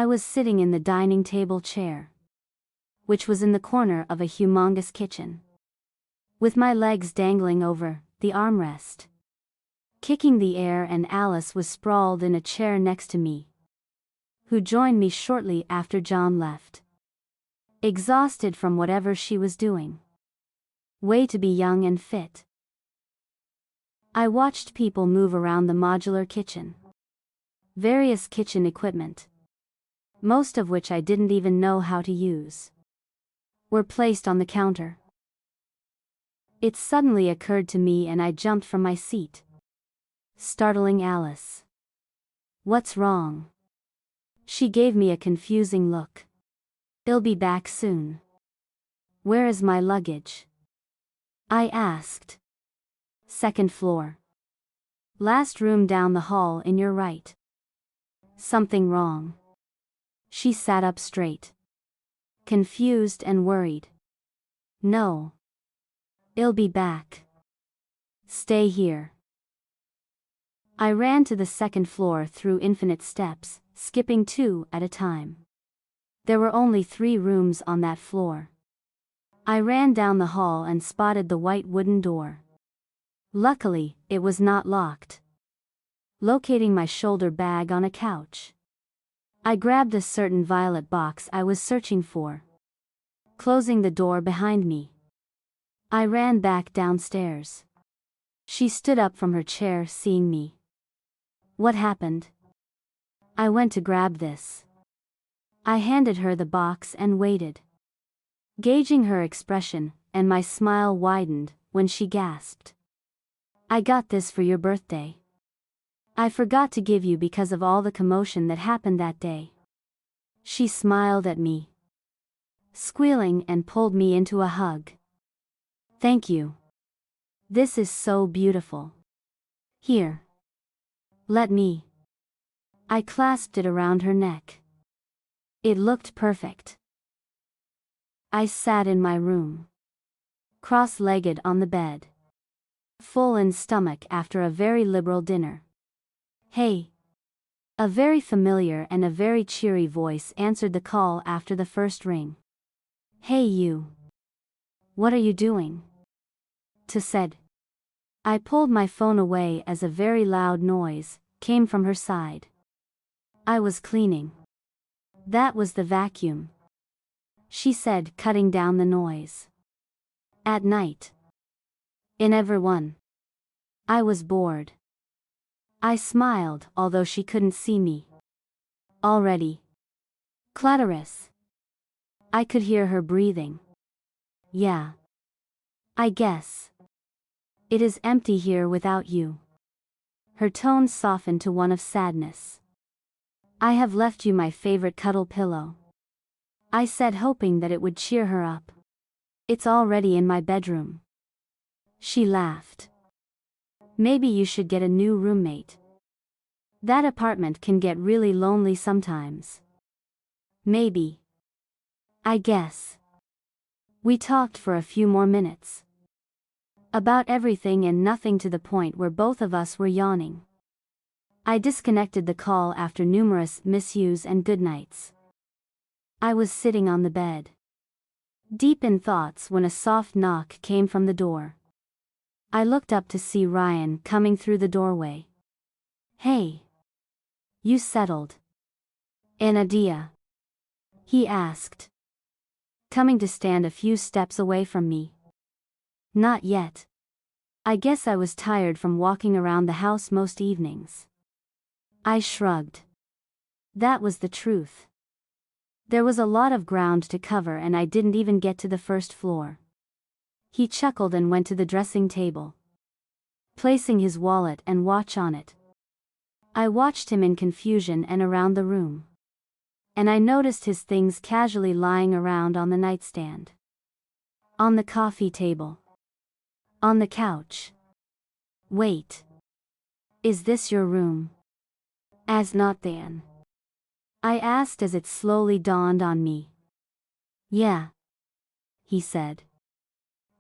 I was sitting in the dining table chair, which was in the corner of a humongous kitchen, with my legs dangling over the armrest, kicking the air, and Alice was sprawled in a chair next to me, who joined me shortly after John left, exhausted from whatever she was doing. Way to be young and fit. I watched people move around the modular kitchen. Various kitchen equipment, most of which I didn't even know how to use, were placed on the counter. It suddenly occurred to me and I jumped from my seat, startling Alice. "What's wrong?" She gave me a confusing look. "I'll be back soon." "Where is my luggage?" I asked. "Second floor. Last room down the hall in your right." "Something wrong?" She sat up straight, confused and worried. "No. I'll be back. Stay here." I ran to the second floor through infinite steps, skipping 2 at a time. There were only 3 rooms on that floor. I ran down the hall and spotted the white wooden door. Luckily, it was not locked. Locating my shoulder bag on a couch, I grabbed a certain violet box I was searching for. Closing the door behind me, I ran back downstairs. She stood up from her chair, seeing me. "What happened?" "I went to grab this." I handed her the box and waited, gauging her expression, and my smile widened when she gasped. "I got this for your birthday. I forgot to give you because of all the commotion that happened that day." She smiled at me, squealing, and pulled me into a hug. "Thank you. This is so beautiful. Here. Let me." I clasped it around her neck. It looked perfect. I sat in my room, cross-legged on the bed, full in stomach after a very liberal dinner. "Hey." A very familiar and a very cheery voice answered the call after the first ring. "Hey you. What are you doing?" "To said." I pulled my phone away as a very loud noise came from her side. "I was cleaning." "That was the vacuum," she said, cutting down the noise. "At night. In everyone." I was bored. I smiled, although she couldn't see me. "Already?" "Clarice." I could hear her breathing. "Yeah. I guess. It is empty here without you." Her tone softened to one of sadness. "I have left you my favorite cuddle pillow," I said, hoping that it would cheer her up. "It's already in my bedroom." She laughed. "Maybe you should get a new roommate. That apartment can get really lonely sometimes." "Maybe. I guess." We talked for a few more minutes. About everything and nothing, to the point where both of us were yawning. I disconnected the call after numerous miss yous and goodnights. I was sitting on the bed, deep in thoughts, when a soft knock came from the door. I looked up to see Ryan coming through the doorway. "Hey. You settled? An idea?" he asked, coming to stand a few steps away from me. "Not yet. I guess I was tired from walking around the house most evenings." I shrugged. That was the truth. There was a lot of ground to cover and I didn't even get to the first floor. He chuckled and went to the dressing table, placing his wallet and watch on it. I watched him in confusion and around the room, and I noticed his things casually lying around on the nightstand, on the coffee table, on the couch. "Wait. Is this your room?" "As not then?" I asked as it slowly dawned on me. "Yeah," he said,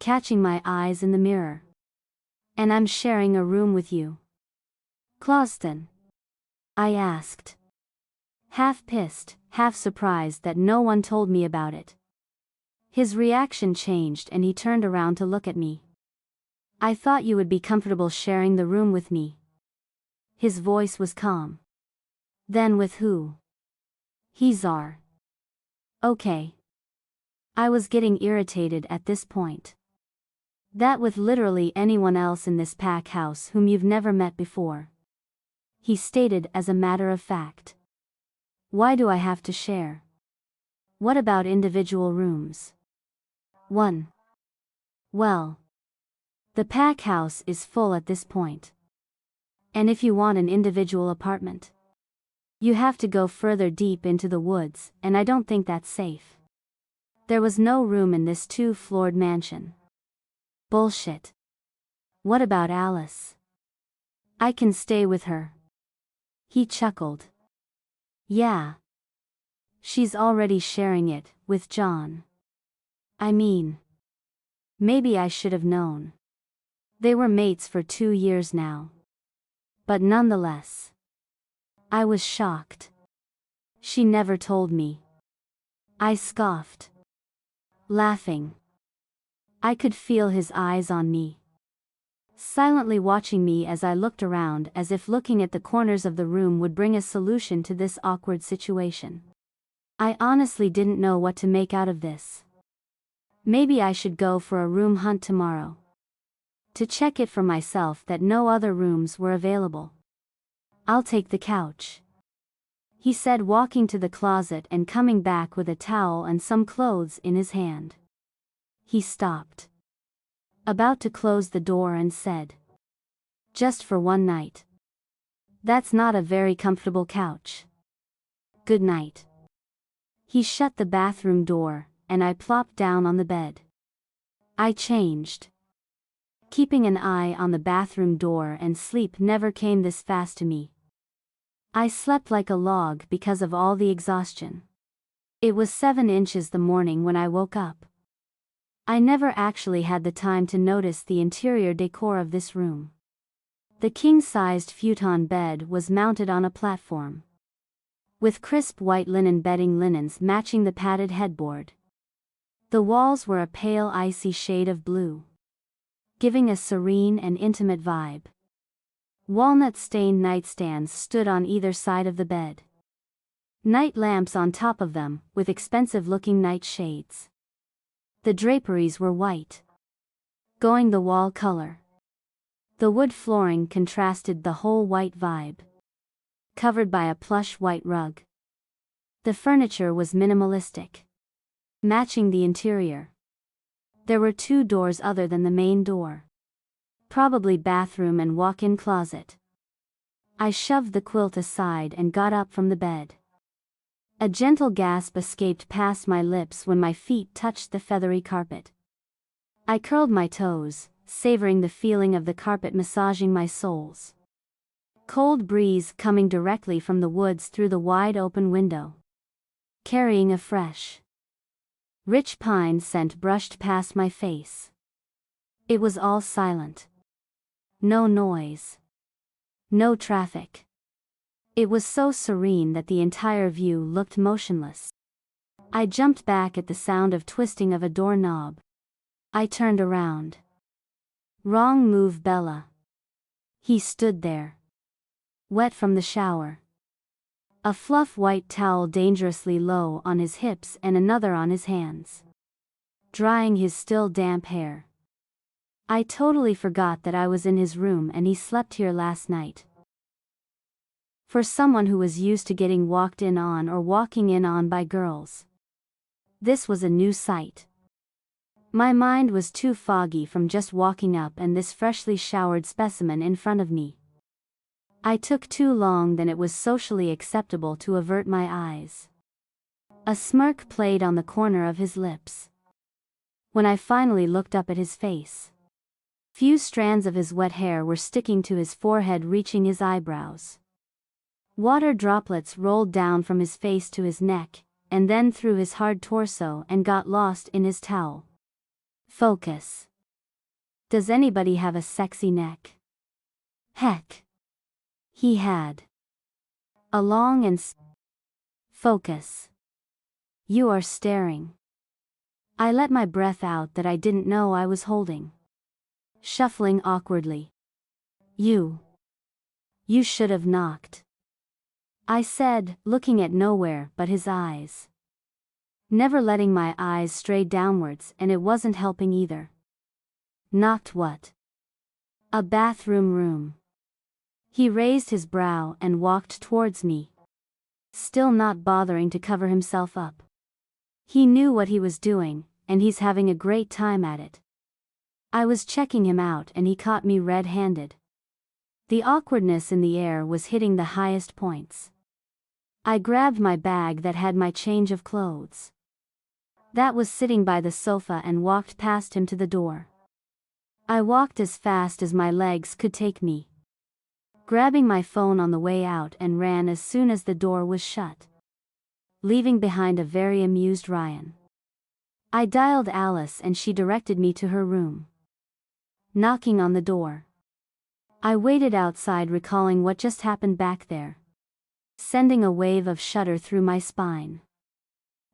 catching my eyes in the mirror. "And I'm sharing a room with you." "Clauston?" I asked, half pissed, half surprised that no one told me about it. His reaction changed and he turned around to look at me. I thought you would be comfortable sharing the room with me. His voice was calm. Then with who? He's our. Okay. I was getting irritated at this point. That with literally anyone else in this pack house whom you've never met before. He stated as a matter of fact. Why do I have to share? What about individual rooms? 1. Well. The pack house is full at this point. And if you want an individual apartment, you have to go further deep into the woods, and I don't think that's safe. There was no room in this 2-floored mansion. Bullshit. What about Alice? I can stay with her. He chuckled. Yeah. She's already sharing it with John. I mean, maybe I should have known. They were mates for 2 years now. But nonetheless, I was shocked. She never told me. I scoffed. Laughing. I could feel his eyes on me, silently watching me as I looked around as if looking at the corners of the room would bring a solution to this awkward situation. I honestly didn't know what to make out of this. Maybe I should go for a room hunt tomorrow, to check it for myself that no other rooms were available. I'll take the couch, he said, walking to the closet and coming back with a towel and some clothes in his hand. He stopped, about to close the door, and said, just for one night. That's not a very comfortable couch. Good night. He shut the bathroom door, and I plopped down on the bed. I changed, keeping an eye on the bathroom door, and sleep never came this fast to me. I slept like a log because of all the exhaustion. It was 7 inches the morning when I woke up. I never actually had the time to notice the interior decor of this room. The king-sized futon bed was mounted on a platform, with crisp white linen bedding linens matching the padded headboard. The walls were a pale icy shade of blue, giving a serene and intimate vibe. Walnut-stained nightstands stood on either side of the bed. Night lamps on top of them, with expensive-looking night shades. The draperies were white, going the wall color. The wood flooring contrasted the whole white vibe, covered by a plush white rug. The furniture was minimalistic, matching the interior. There were 2 doors other than the main door, probably bathroom and walk-in closet. I shoved the quilt aside and got up from the bed. A gentle gasp escaped past my lips when my feet touched the feathery carpet. I curled my toes, savoring the feeling of the carpet massaging my soles. Cold breeze coming directly from the woods through the wide open window, carrying a fresh, rich pine scent brushed past my face. It was all silent. No noise. No traffic. It was so serene that the entire view looked motionless. I jumped back at the sound of twisting of a doorknob. I turned around. Wrong move, Bella. He stood there, wet from the shower, a fluff white towel dangerously low on his hips and another on his hands, drying his still damp hair. I totally forgot that I was in his room and he slept here last night. For someone who was used to getting walked in on or walking in on by girls, this was a new sight. My mind was too foggy from just walking up and this freshly showered specimen in front of me. I took too long than it was socially acceptable to avert my eyes. A smirk played on the corner of his lips. When I finally looked up at his face, few strands of his wet hair were sticking to his forehead, reaching his eyebrows. Water droplets rolled down from his face to his neck, and then through his hard torso and got lost in his towel. Focus. Does anybody have a sexy neck? Heck. He had a long and Focus. You are staring. I let my breath out that I didn't know I was holding. Shuffling awkwardly. You should have knocked. I said, looking at nowhere but his eyes. Never letting my eyes stray downwards, and it wasn't helping either. Knocked what? A bathroom room. He raised his brow and walked towards me. Still not bothering to cover himself up. He knew what he was doing, and he's having a great time at it. I was checking him out and he caught me red-handed. The awkwardness in the air was hitting the highest points. I grabbed my bag that had my change of clothes. That was sitting by the sofa and walked past him to the door. I walked as fast as my legs could take me. Grabbing my phone on the way out and ran as soon as the door was shut. Leaving behind a very amused Ryan. I dialed Alice and she directed me to her room. Knocking on the door. I waited outside, recalling what just happened back there. Sending a wave of shudder through my spine.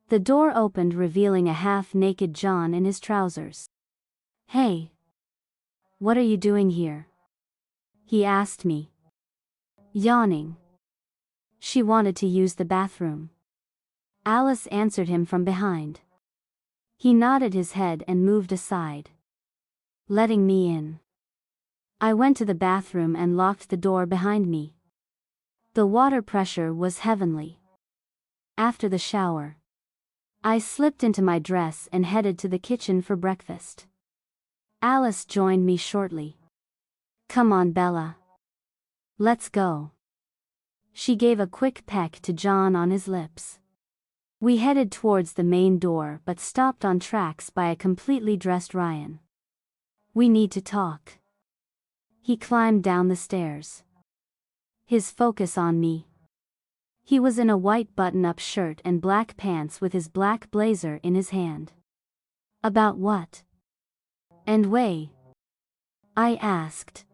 The door opened, revealing a half-naked John in his trousers. "Hey. What are you doing here?" he asked me. Yawning. She wanted to use the bathroom. Alice answered him from behind. He nodded his head and moved aside, letting me in. I went to the bathroom and locked the door behind me. The water pressure was heavenly. After the shower, I slipped into my dress and headed to the kitchen for breakfast. Alice joined me shortly. "Come on, Bella. Let's go." She gave a quick peck to John on his lips. We headed towards the main door but stopped on tracks by a completely dressed Ryan. "We need to talk." He climbed down the stairs. His focus on me. He was in a white button-up shirt and black pants with his black blazer in his hand. "About what? And way?" I asked.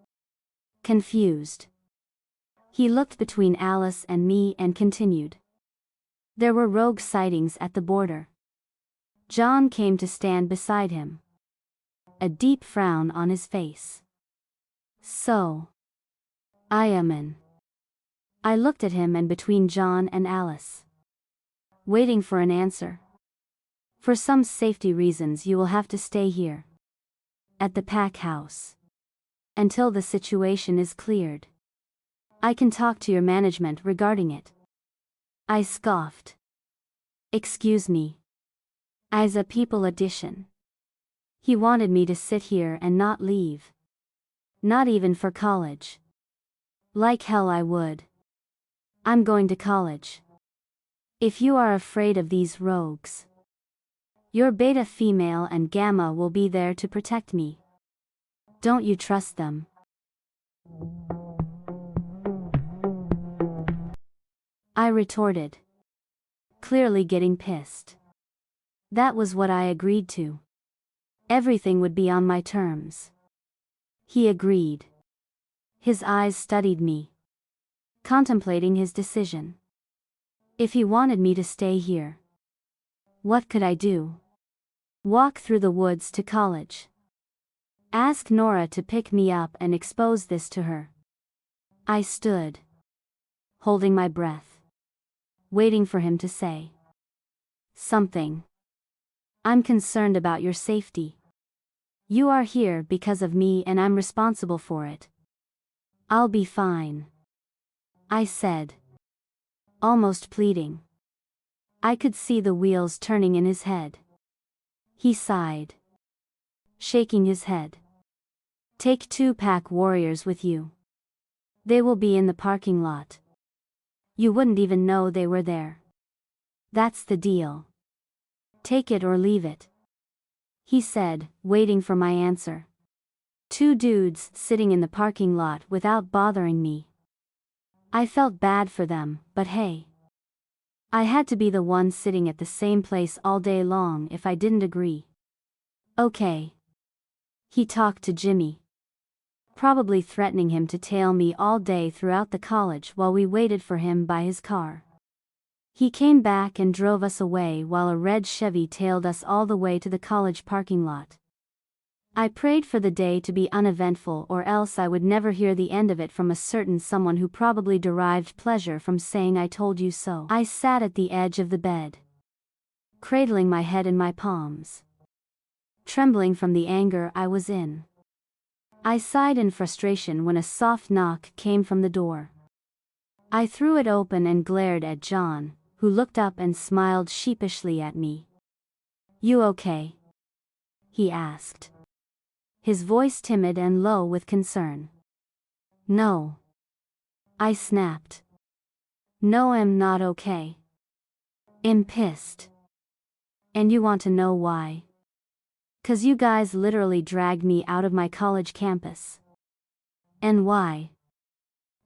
Confused. He looked between Alice and me and continued. There were rogue sightings at the border. John came to stand beside him. A deep frown on his face. "So. I am in." I looked at him and between John and Alice. Waiting for an answer. "For some safety reasons you will have to stay here. At the pack house. Until the situation is cleared. I can talk to your management regarding it." I scoffed. "Excuse me. As a people addition." He wanted me to sit here and not leave. Not even for college. Like hell I would. I'm going to college. If you are afraid of these rogues, your beta female and gamma will be there to protect me. Don't you trust them? I retorted. Clearly getting pissed. That was what I agreed to. Everything would be on my terms. He agreed. His eyes studied me. Contemplating his decision. If he wanted me to stay here, what could I do? Walk through the woods to college? Ask Nora to pick me up and expose this to her? I stood, holding my breath, waiting for him to say something. I'm concerned about your safety. You are here because of me and I'm responsible for it. I'll be fine, I said, almost pleading. I could see the wheels turning in his head. He sighed, shaking his head. Take 2 pack warriors with you. They will be in the parking lot. You wouldn't even know they were there. That's the deal. Take it or leave it, he said, waiting for my answer. 2 dudes sitting in the parking lot without bothering me. I felt bad for them, but hey. I had to be the one sitting at the same place all day long if I didn't agree. Okay. He talked to Jimmy. Probably threatening him to tail me all day throughout the college while we waited for him by his car. He came back and drove us away while a red Chevy tailed us all the way to the college parking lot. I prayed for the day to be uneventful, or else I would never hear the end of it from a certain someone who probably derived pleasure from saying "I told you so." I sat at the edge of the bed, cradling my head in my palms, trembling from the anger I was in. I sighed in frustration when a soft knock came from the door. I threw it open and glared at John, who looked up and smiled sheepishly at me. "You okay?" he asked, his voice timid and low with concern. "No," I snapped. "No, I'm not okay. I'm pissed. And you want to know why? 'Cause you guys literally dragged me out of my college campus." "And why?"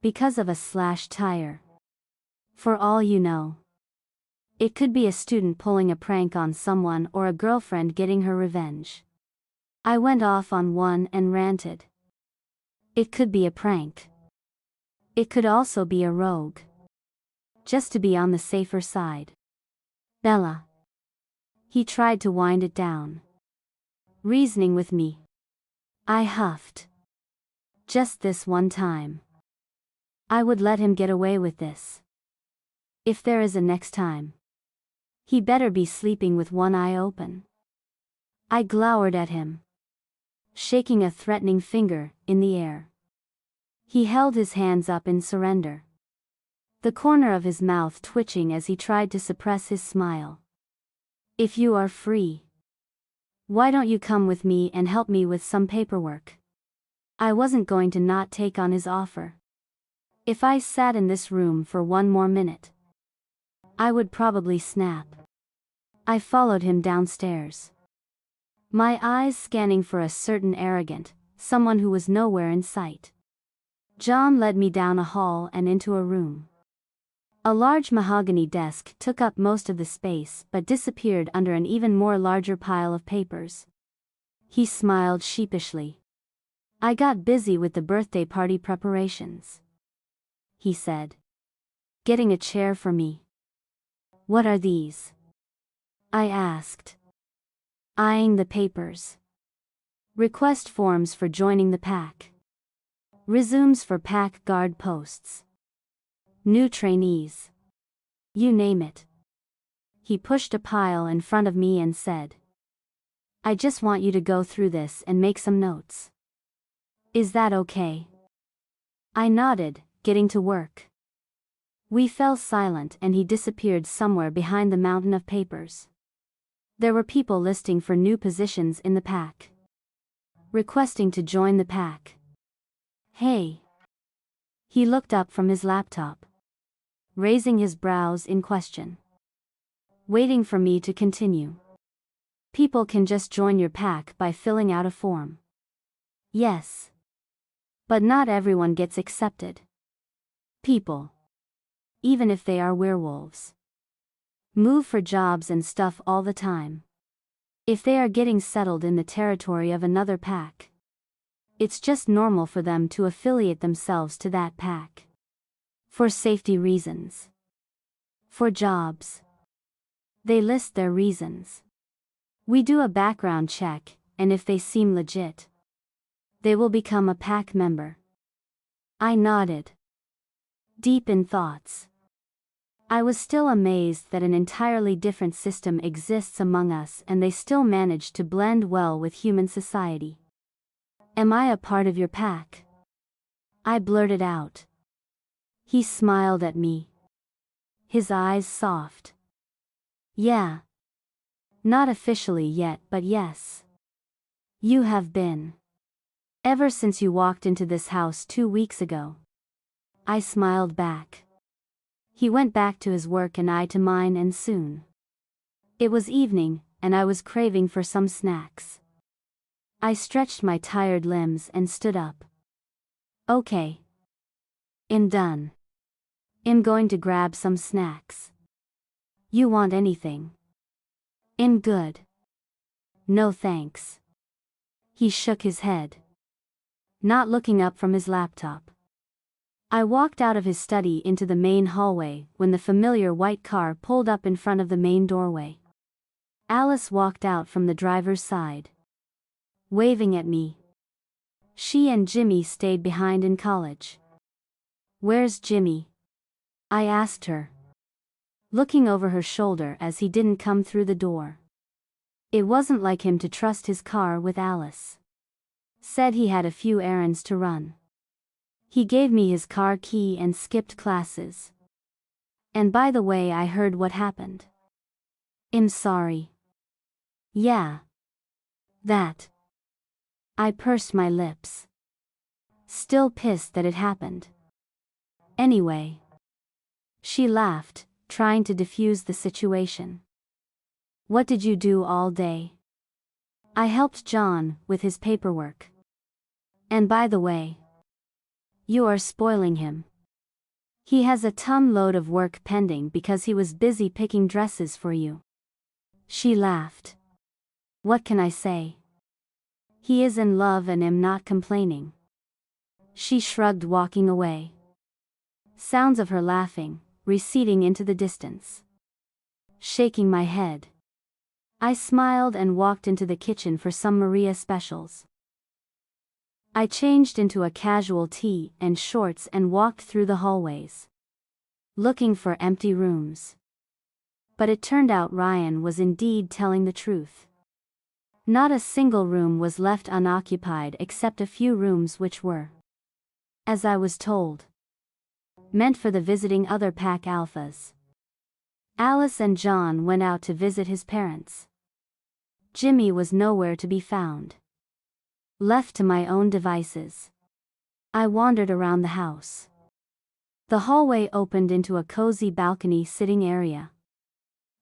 "Because of a slashed tire. For all you know. It could be a student pulling a prank on someone or a girlfriend getting her revenge." I went off on one and ranted. It could be a prank. It could also be a rogue. Just to be on the safer side. "Bella." He tried to wind it down, reasoning with me. I huffed. Just this one time. I would let him get away with this. If there is a next time, he better be sleeping with one eye open. I glowered at him, shaking a threatening finger in the air. He held his hands up in surrender, the corner of his mouth twitching as he tried to suppress his smile. "If you are free, why don't you come with me and help me with some paperwork?" I wasn't going to not take on his offer. If I sat in this room for one more minute, I would probably snap. I followed him downstairs, my eyes scanning for a certain arrogant someone who was nowhere in sight. John led me down a hall and into a room. A large mahogany desk took up most of the space but disappeared under an even more larger pile of papers. He smiled sheepishly. "I got busy with the birthday party preparations," he said, getting a chair for me. "What are these?" I asked, eyeing the papers. "Request forms for joining the pack. Resumes for pack guard posts. New trainees. You name it." He pushed a pile in front of me and said, "I just want you to go through this and make some notes. Is that okay?" I nodded, getting to work. We fell silent and he disappeared somewhere behind the mountain of papers. There were people listing for new positions in the pack, requesting to join the pack. "Hey." He looked up from his laptop, raising his brows in question, waiting for me to continue. "People can just join your pack by filling out a form." "Yes. But not everyone gets accepted. People, even if they are werewolves, move for jobs and stuff all the time. If they are getting settled in the territory of another pack, it's just normal for them to affiliate themselves to that pack. For safety reasons. For jobs. They list their reasons. We do a background check, and if they seem legit, they will become a pack member." I nodded, deep in thoughts. I was still amazed that an entirely different system exists among us and they still manage to blend well with human society. "Am I a part of your pack?" I blurted out. He smiled at me, his eyes soft. "Yeah. Not officially yet, but yes. You have been. Ever since you walked into this house 2 weeks ago." I smiled back. He went back to his work and I to mine, and soon it was evening, and I was craving for some snacks. I stretched my tired limbs and stood up. "Okay. I'm done. I'm going to grab some snacks. You want anything?" "I'm good. No thanks." He shook his head, not looking up from his laptop. I walked out of his study into the main hallway when the familiar white car pulled up in front of the main doorway. Alice walked out from the driver's side, waving at me. She and Jimmy stayed behind in college. "Where's Jimmy?" I asked her, looking over her shoulder as he didn't come through the door. It wasn't like him to trust his car with Alice. Said he had a few errands to run. He gave me his car key and skipped classes. And by the way, I heard what happened. I'm sorry. Yeah. That. I pursed my lips. Still pissed that it happened. Anyway. She laughed, trying to defuse the situation. What did you do all day? I helped John with his paperwork. And by the way, you are spoiling him. He has a ton load of work pending because he was busy picking dresses for you. She laughed. What can I say? He is in love and am not complaining. She shrugged, walking away. Sounds of her laughing, receding into the distance. Shaking my head. I smiled and walked into the kitchen for some Maria specials. I changed into a casual tee and shorts and walked through the hallways, looking for empty rooms. But it turned out Ryan was indeed telling the truth. Not a single room was left unoccupied except a few rooms which were, as I was told, meant for the visiting other pack alphas. Alice and John went out to visit his parents. Jimmy was nowhere to be found. Left to my own devices, I wandered around the house. The hallway opened into a cozy balcony sitting area.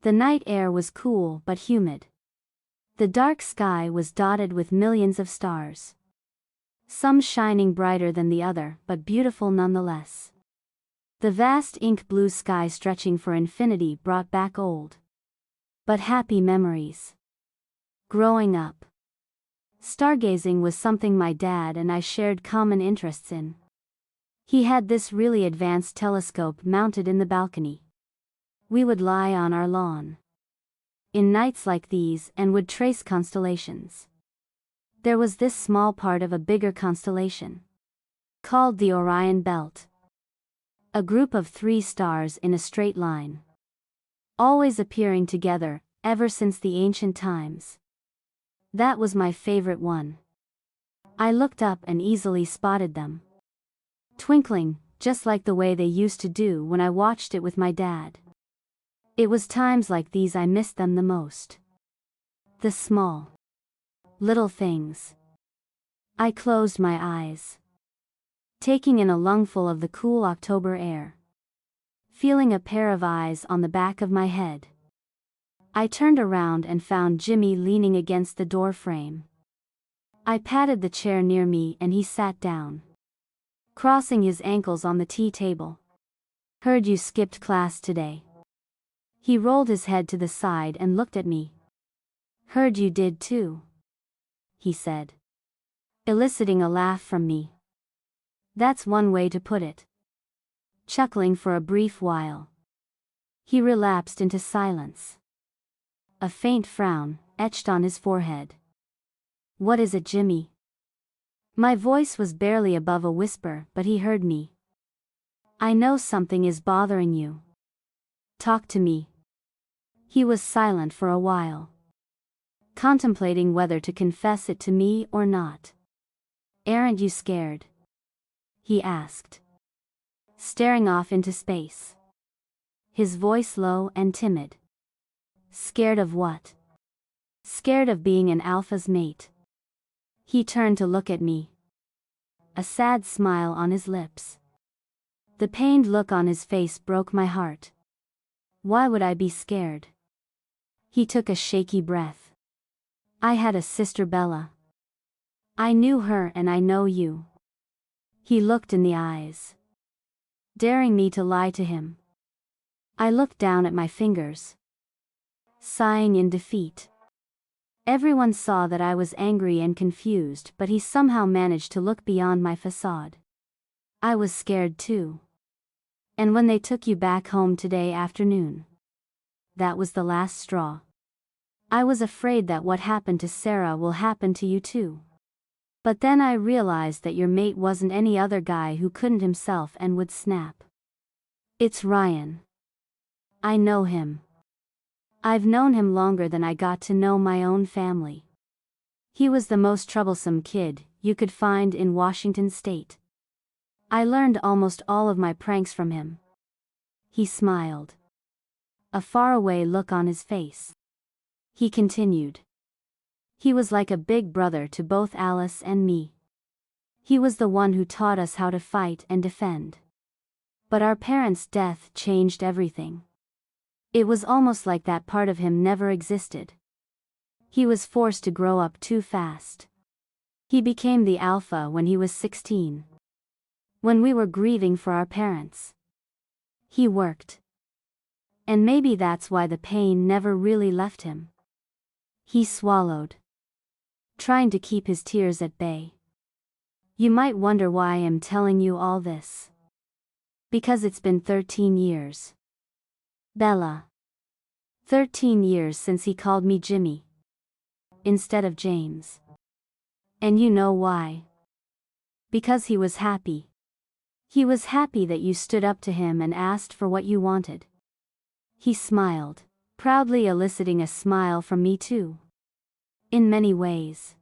The night air was cool but humid. The dark sky was dotted with millions of stars. Some shining brighter than the other, but beautiful nonetheless. The vast ink blue sky stretching for infinity brought back old, but happy memories. Growing up, stargazing was something my dad and I shared common interests in. He had this really advanced telescope mounted in the balcony. We would lie on our lawn in nights like these and would trace constellations. There was this small part of a bigger constellation, called the Orion Belt. A group of 3 stars in a straight line, always appearing together, ever since the ancient times. That was my favorite one. I looked up and easily spotted them, twinkling, just like the way they used to do when I watched it with my dad. It was times like these I missed them the most. The small, little things. I closed my eyes, taking in a lungful of the cool October air, feeling a pair of eyes on the back of my head. I turned around and found Jimmy leaning against the door frame. I patted the chair near me and he sat down, crossing his ankles on the tea table. Heard you skipped class today. He rolled his head to the side and looked at me. Heard you did too, he said, eliciting a laugh from me. That's one way to put it. Chuckling for a brief while, he relapsed into silence. A faint frown etched on his forehead. What is it, Jimmy? My voice was barely above a whisper, but he heard me. I know something is bothering you. Talk to me. He was silent for a while, contemplating whether to confess it to me or not. Aren't you scared? He asked, staring off into space, his voice low and timid. Scared of what? Scared of being an alpha's mate. He turned to look at me, a sad smile on his lips. The pained look on his face broke my heart. Why would I be scared? He took a shaky breath. I had a sister, Bella. I knew her and I know you. He looked in the eyes, daring me to lie to him. I looked down at my fingers, sighing in defeat. Everyone saw that I was angry and confused, but he somehow managed to look beyond my facade. I was scared too. And when they took you back home today afternoon, that was the last straw. I was afraid that what happened to Sarah will happen to you too. But then I realized that your mate wasn't any other guy who couldn't himself and would snap. It's Ryan. I know him. I've known him longer than I got to know my own family. He was the most troublesome kid you could find in Washington State. I learned almost all of my pranks from him. He smiled. A faraway look on his face. He continued. He was like a big brother to both Alice and me. He was the one who taught us how to fight and defend. But our parents' death changed everything. It was almost like that part of him never existed. He was forced to grow up too fast. He became the alpha when he was 16. When we were grieving for our parents. He worked. And maybe that's why the pain never really left him. He swallowed, trying to keep his tears at bay. You might wonder why I am telling you all this. Because it's been 13 years. Bella. 13 years since he called me Jimmy. Instead of James. And you know why? Because he was happy. He was happy that you stood up to him and asked for what you wanted. He smiled, proudly eliciting a smile from me too. In many ways.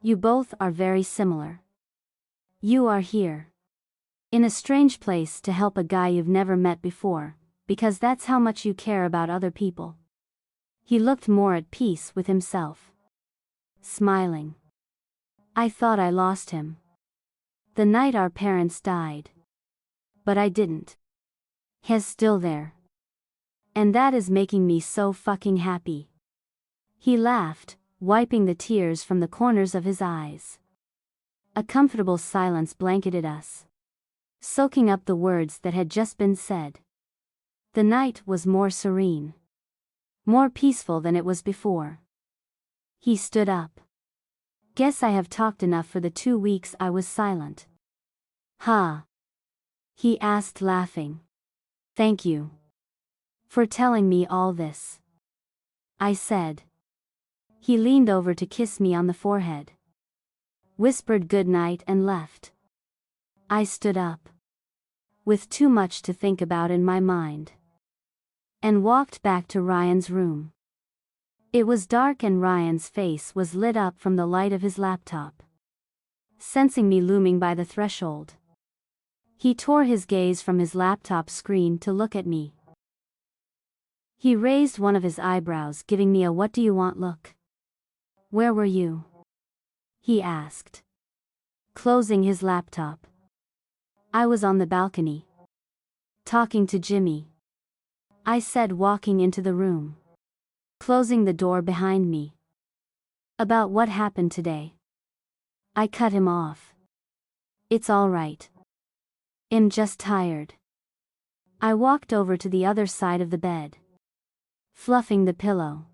You both are very similar. You are here. In a strange place to help a guy you've never met before, because that's how much you care about other people. He looked more at peace with himself. Smiling. I thought I lost him. The night our parents died. But I didn't. He's still there. And that is making me so fucking happy. He laughed, wiping the tears from the corners of his eyes. A comfortable silence blanketed us, soaking up the words that had just been said. The night was more serene. More peaceful than it was before. He stood up. Guess I have talked enough for the 2 weeks I was silent. Huh? He asked, laughing. Thank you. For telling me all this. I said. He leaned over to kiss me on the forehead. Whispered good night and left. I stood up. With too much to think about in my mind. And walked back to Ryan's room. It was dark and Ryan's face was lit up from the light of his laptop. Sensing me looming by the threshold. He tore his gaze from his laptop screen to look at me. He raised one of his eyebrows, giving me a "what do you want" look. Where were you? He asked. Closing his laptop. I was on the balcony. Talking to Jimmy. I said, walking into the room. Closing the door behind me. About what happened today. I cut him off. It's all right. I'm just tired. I walked over to the other side of the bed. Fluffing the pillow.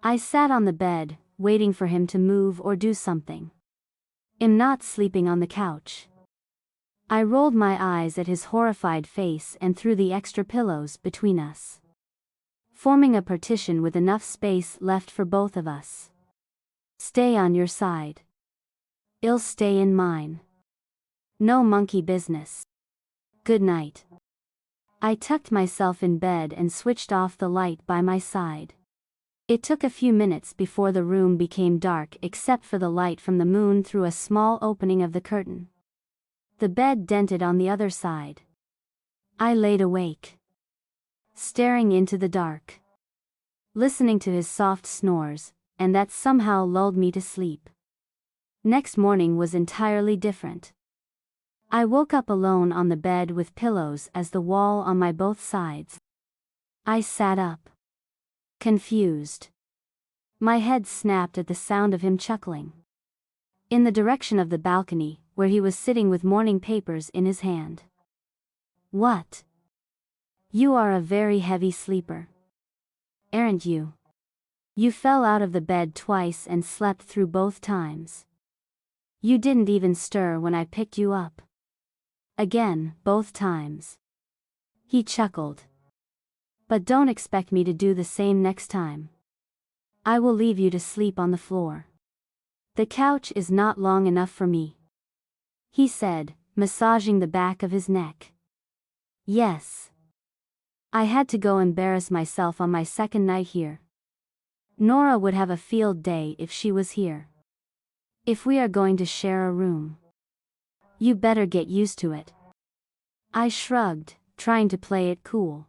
I sat on the bed, waiting for him to move or do something. I'm not sleeping on the couch. I rolled my eyes at his horrified face and threw the extra pillows between us. Forming a partition with enough space left for both of us. Stay on your side. I'll stay in mine. No monkey business. Good night. I tucked myself in bed and switched off the light by my side. It took a few minutes before the room became dark except for the light from the moon through a small opening of the curtain. The bed dented on the other side. I laid awake. Staring into the dark. Listening to his soft snores, and that somehow lulled me to sleep. Next morning was entirely different. I woke up alone on the bed with pillows as the wall on my both sides. I sat up. Confused. My head snapped at the sound of him chuckling. In the direction of the balcony, where he was sitting with morning papers in his hand. What? You are a very heavy sleeper. Aren't you? You fell out of the bed twice and slept through both times. You didn't even stir when I picked you up. Again, both times. He chuckled. But don't expect me to do the same next time. I will leave you to sleep on the floor. The couch is not long enough for me, he said, massaging the back of his neck. Yes. I had to go embarrass myself on my second night here. Nora would have a field day if she was here. If we are going to share a room, you better get used to it. I shrugged, trying to play it cool.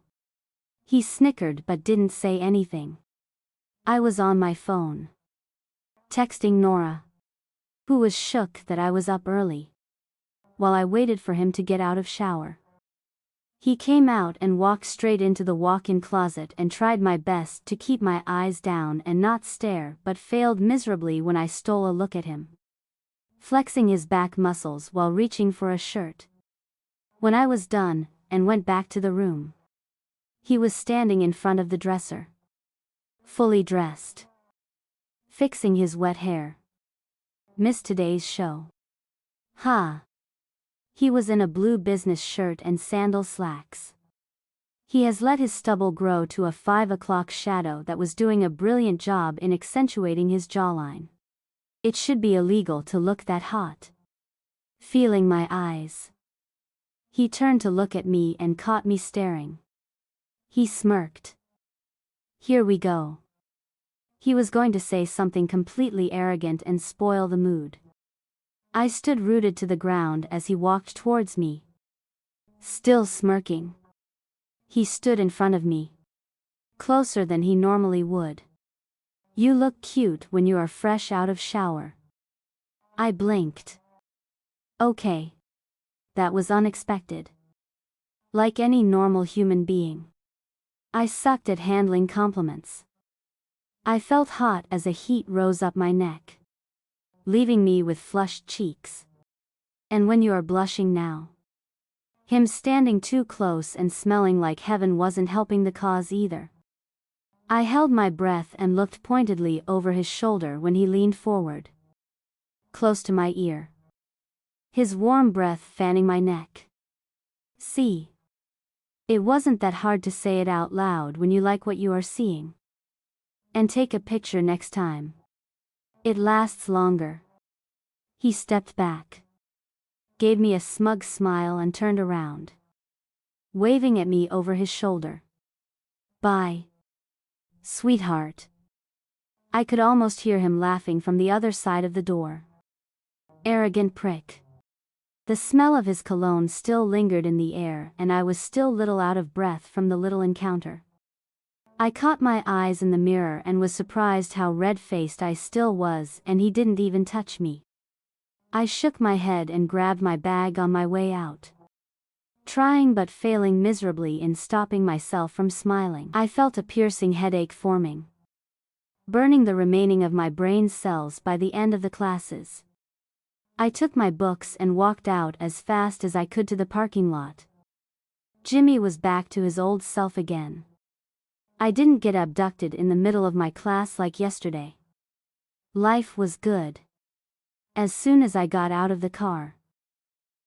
He snickered but didn't say anything. I was on my phone, texting Nora, who was shook that I was up early, while I waited for him to get out of shower. He came out and walked straight into the walk-in closet and tried my best to keep my eyes down and not stare, but failed miserably when I stole a look at him, flexing his back muscles while reaching for a shirt. When I was done, and went back to the room, he was standing in front of the dresser, fully dressed, fixing his wet hair. Missed today's show? Ha! He was in a blue business shirt and sandal slacks. He has let his stubble grow to a 5 o'clock shadow that was doing a brilliant job in accentuating his jawline. It should be illegal to look that hot. Feeling my eyes, he turned to look at me and caught me staring. He smirked. Here we go. He was going to say something completely arrogant and spoil the mood. I stood rooted to the ground as he walked towards me, still smirking. He stood in front of me, closer than he normally would. You look cute when you are fresh out of shower. I blinked. Okay. That was unexpected. Like any normal human being, I sucked at handling compliments. I felt hot as a heat rose up my neck, leaving me with flushed cheeks. And when you are blushing now? Him standing too close and smelling like heaven wasn't helping the cause either. I held my breath and looked pointedly over his shoulder when he leaned forward, close to my ear, his warm breath fanning my neck. See? It wasn't that hard to say it out loud when you like what you are seeing. And take a picture next time. It lasts longer. He stepped back, gave me a smug smile and turned around, waving at me over his shoulder. Bye, sweetheart. I could almost hear him laughing from the other side of the door. Arrogant prick. The smell of his cologne still lingered in the air and I was still little out of breath from the little encounter. I caught my eyes in the mirror and was surprised how red-faced I still was, and he didn't even touch me. I shook my head and grabbed my bag on my way out, trying but failing miserably in stopping myself from smiling. I felt a piercing headache forming, burning the remaining of my brain cells by the end of the classes. I took my books and walked out as fast as I could to the parking lot. Jimmy was back to his old self again. I didn't get abducted in the middle of my class like yesterday. Life was good. As soon as I got out of the car,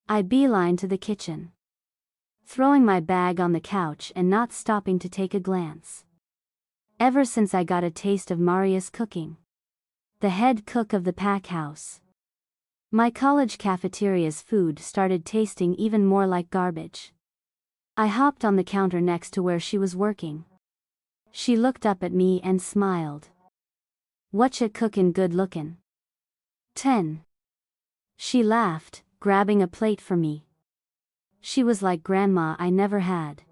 I beelined to the kitchen, throwing my bag on the couch and not stopping to take a glance. Ever since I got a taste of Maria's cooking, the head cook of the pack house, my college cafeteria's food started tasting even more like garbage. I hopped on the counter next to where she was working. She looked up at me and smiled. Whatcha cookin' good lookin'? 10. She laughed, grabbing a plate for me. She was like grandma I never had.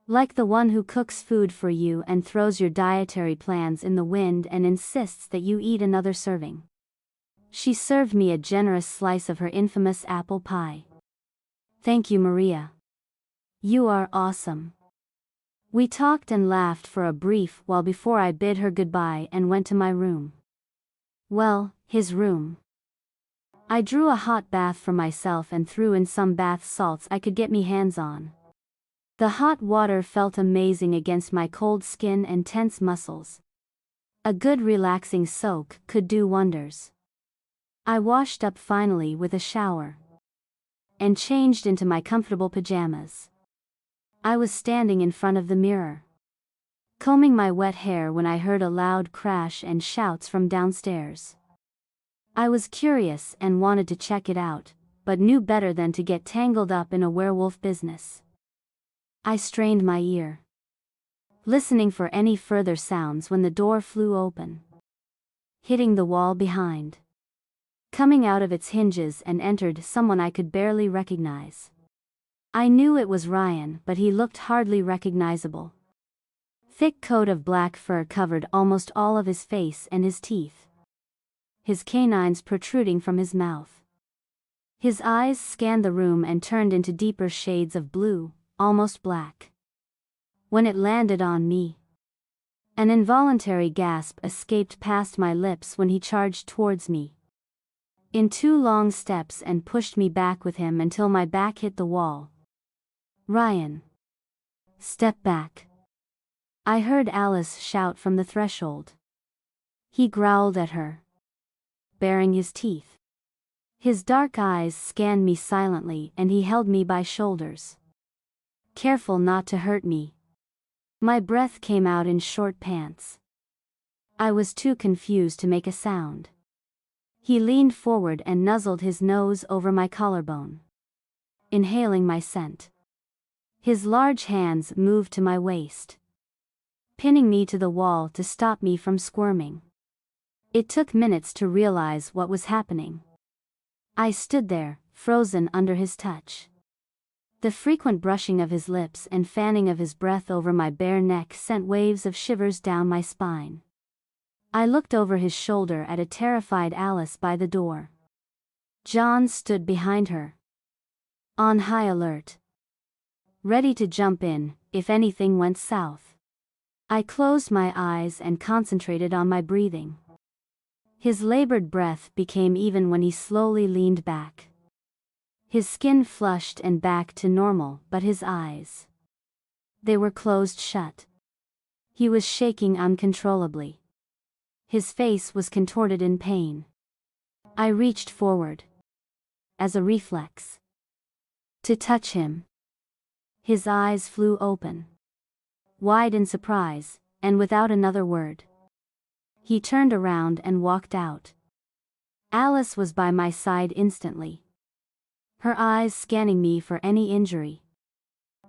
Like the one who cooks food for you and throws your dietary plans in the wind and insists that you eat another serving. She served me a generous slice of her infamous apple pie. Thank you, Maria. You are awesome. We talked and laughed for a brief while before I bid her goodbye and went to my room. Well, his room. I drew a hot bath for myself and threw in some bath salts I could get me hands on. The hot water felt amazing against my cold skin and tense muscles. A good relaxing soak could do wonders. I washed up finally with a shower. and changed into my comfortable pajamas. I was standing in front of the mirror, combing my wet hair when I heard a loud crash and shouts from downstairs. I was curious and wanted to check it out, but knew better than to get tangled up in a werewolf business. I strained my ear, listening for any further sounds when the door flew open, hitting the wall behind. Coming out of its hinges and entered someone I could barely recognize. I knew it was Ryan, but he looked hardly recognizable. Thick coat of black fur covered almost all of his face and his teeth, his canines protruding from his mouth. His eyes scanned the room and turned into deeper shades of blue, almost black. When it landed on me, an involuntary gasp escaped past my lips when he charged towards me in 2 long steps and pushed me back with him until my back hit the wall. "Ryan, step back," I heard Alice shout from the threshold. He growled at her, baring his teeth. His dark eyes scanned me silently and he held me by shoulders. "Careful not to hurt me." My breath came out in short pants. I was too confused to make a sound. He leaned forward and nuzzled his nose over my collarbone, inhaling my scent. His large hands moved to my waist, pinning me to the wall to stop me from squirming. It took minutes to realize what was happening. I stood there, frozen under his touch. The frequent brushing of his lips and fanning of his breath over my bare neck sent waves of shivers down my spine. I looked over his shoulder at a terrified Alice by the door. John stood behind her, on high alert, ready to jump in if anything went south. I closed my eyes and concentrated on my breathing. His labored breath became even when he slowly leaned back. His skin flushed and back to normal, but his eyes, they were closed shut. He was shaking uncontrollably. His face was contorted in pain. I reached forward, as a reflex, to touch him. His eyes flew open, wide in surprise, and without another word, he turned around and walked out. Alice was by my side instantly, her eyes scanning me for any injury.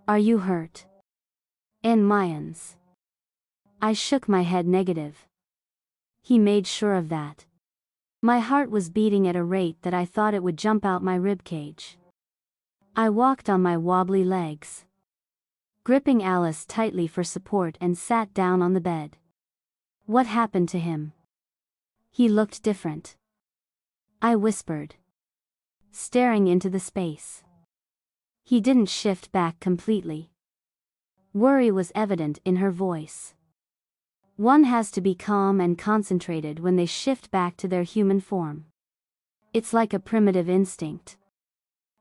"Are you hurt?" "En Mayans." I shook my head negative. He made sure of that. My heart was beating at a rate that I thought it would jump out my ribcage. I walked on my wobbly legs, gripping Alice tightly for support, and sat down on the bed. "What happened to him?" "He looked different," I whispered, staring into the space. "He didn't shift back completely." Worry was evident in her voice. One has to be calm and concentrated when they shift back to their human form. It's like a primitive instinct.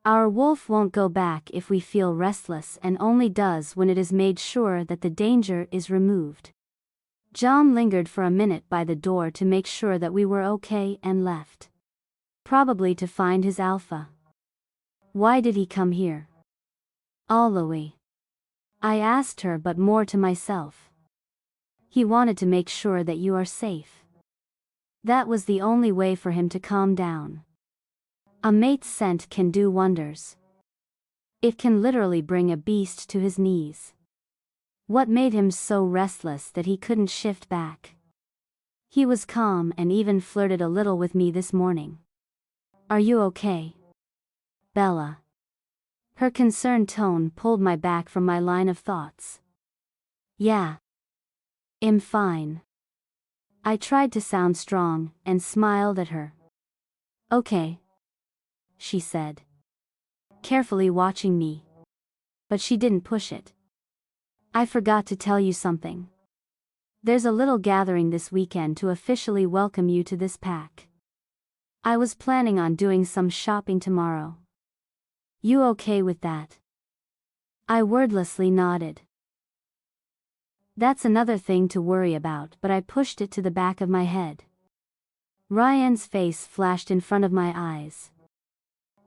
Our wolf won't go back if we feel restless and only does when it is made sure that the danger is removed. John lingered for a minute by the door to make sure that we were okay and left. Probably to find his alpha. "Why did he come here?" "Aloe," I asked her, but more to myself. "He wanted to make sure that you are safe." That was the only way for him to calm down. A mate's scent can do wonders. It can literally bring a beast to his knees. What made him so restless that he couldn't shift back? He was calm and even flirted a little with me this morning. "Are you okay, Bella?" Her concerned tone pulled my back from my line of thoughts. "Yeah. I'm fine." I tried to sound strong and smiled at her. "Okay," she said, carefully watching me. But she didn't push it. "I forgot to tell you something. There's a little gathering this weekend to officially welcome you to this pack. I was planning on doing some shopping tomorrow. You okay with that?" I wordlessly nodded. That's another thing to worry about, but I pushed it to the back of my head. Ryan's face flashed in front of my eyes.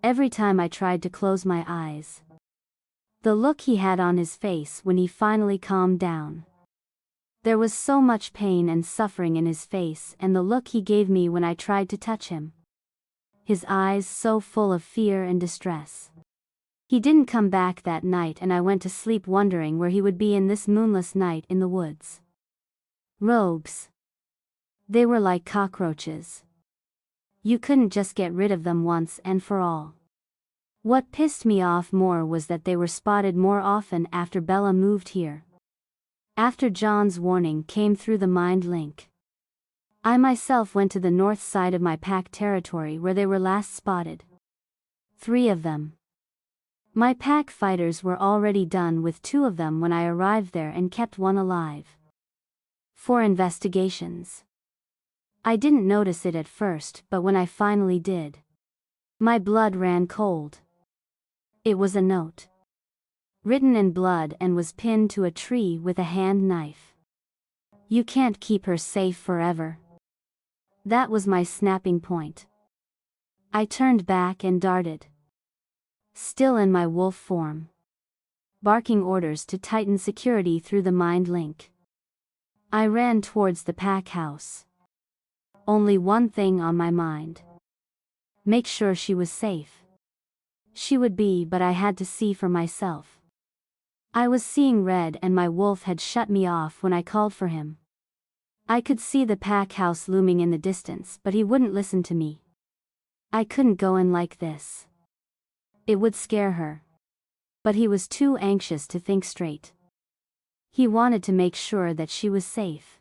every time I tried to close my eyes. The look he had on his face when he finally calmed down. There was so much pain and suffering in his face, and the look he gave me when I tried to touch him. His eyes so full of fear and distress. He didn't come back that night, and I went to sleep wondering where he would be in this moonless night in the woods. Rogues. They were like cockroaches. You couldn't just get rid of them once and for all. What pissed me off more was that they were spotted more often after Bella moved here. After John's warning came through the mind link. I myself went to the north side of my pack territory where they were last spotted. 3 of them. My pack fighters were already done with 2 of them when I arrived there and kept 1 alive. For investigations. I didn't notice it at first, but when I finally did, my blood ran cold. It was a note. Written in blood and was pinned to a tree with a hand knife. You can't keep her safe forever. That was my snapping point. I turned back and darted. Still in my wolf form. Barking orders to tighten security through the mind link. I ran towards the pack house. Only one thing on my mind. Make sure she was safe. She would be, but I had to see for myself. I was seeing red and my wolf had shut me off when I called for him. I could see the pack house looming in the distance, but he wouldn't listen to me. I couldn't go in like this. It would scare her. But he was too anxious to think straight. He wanted to make sure that she was safe.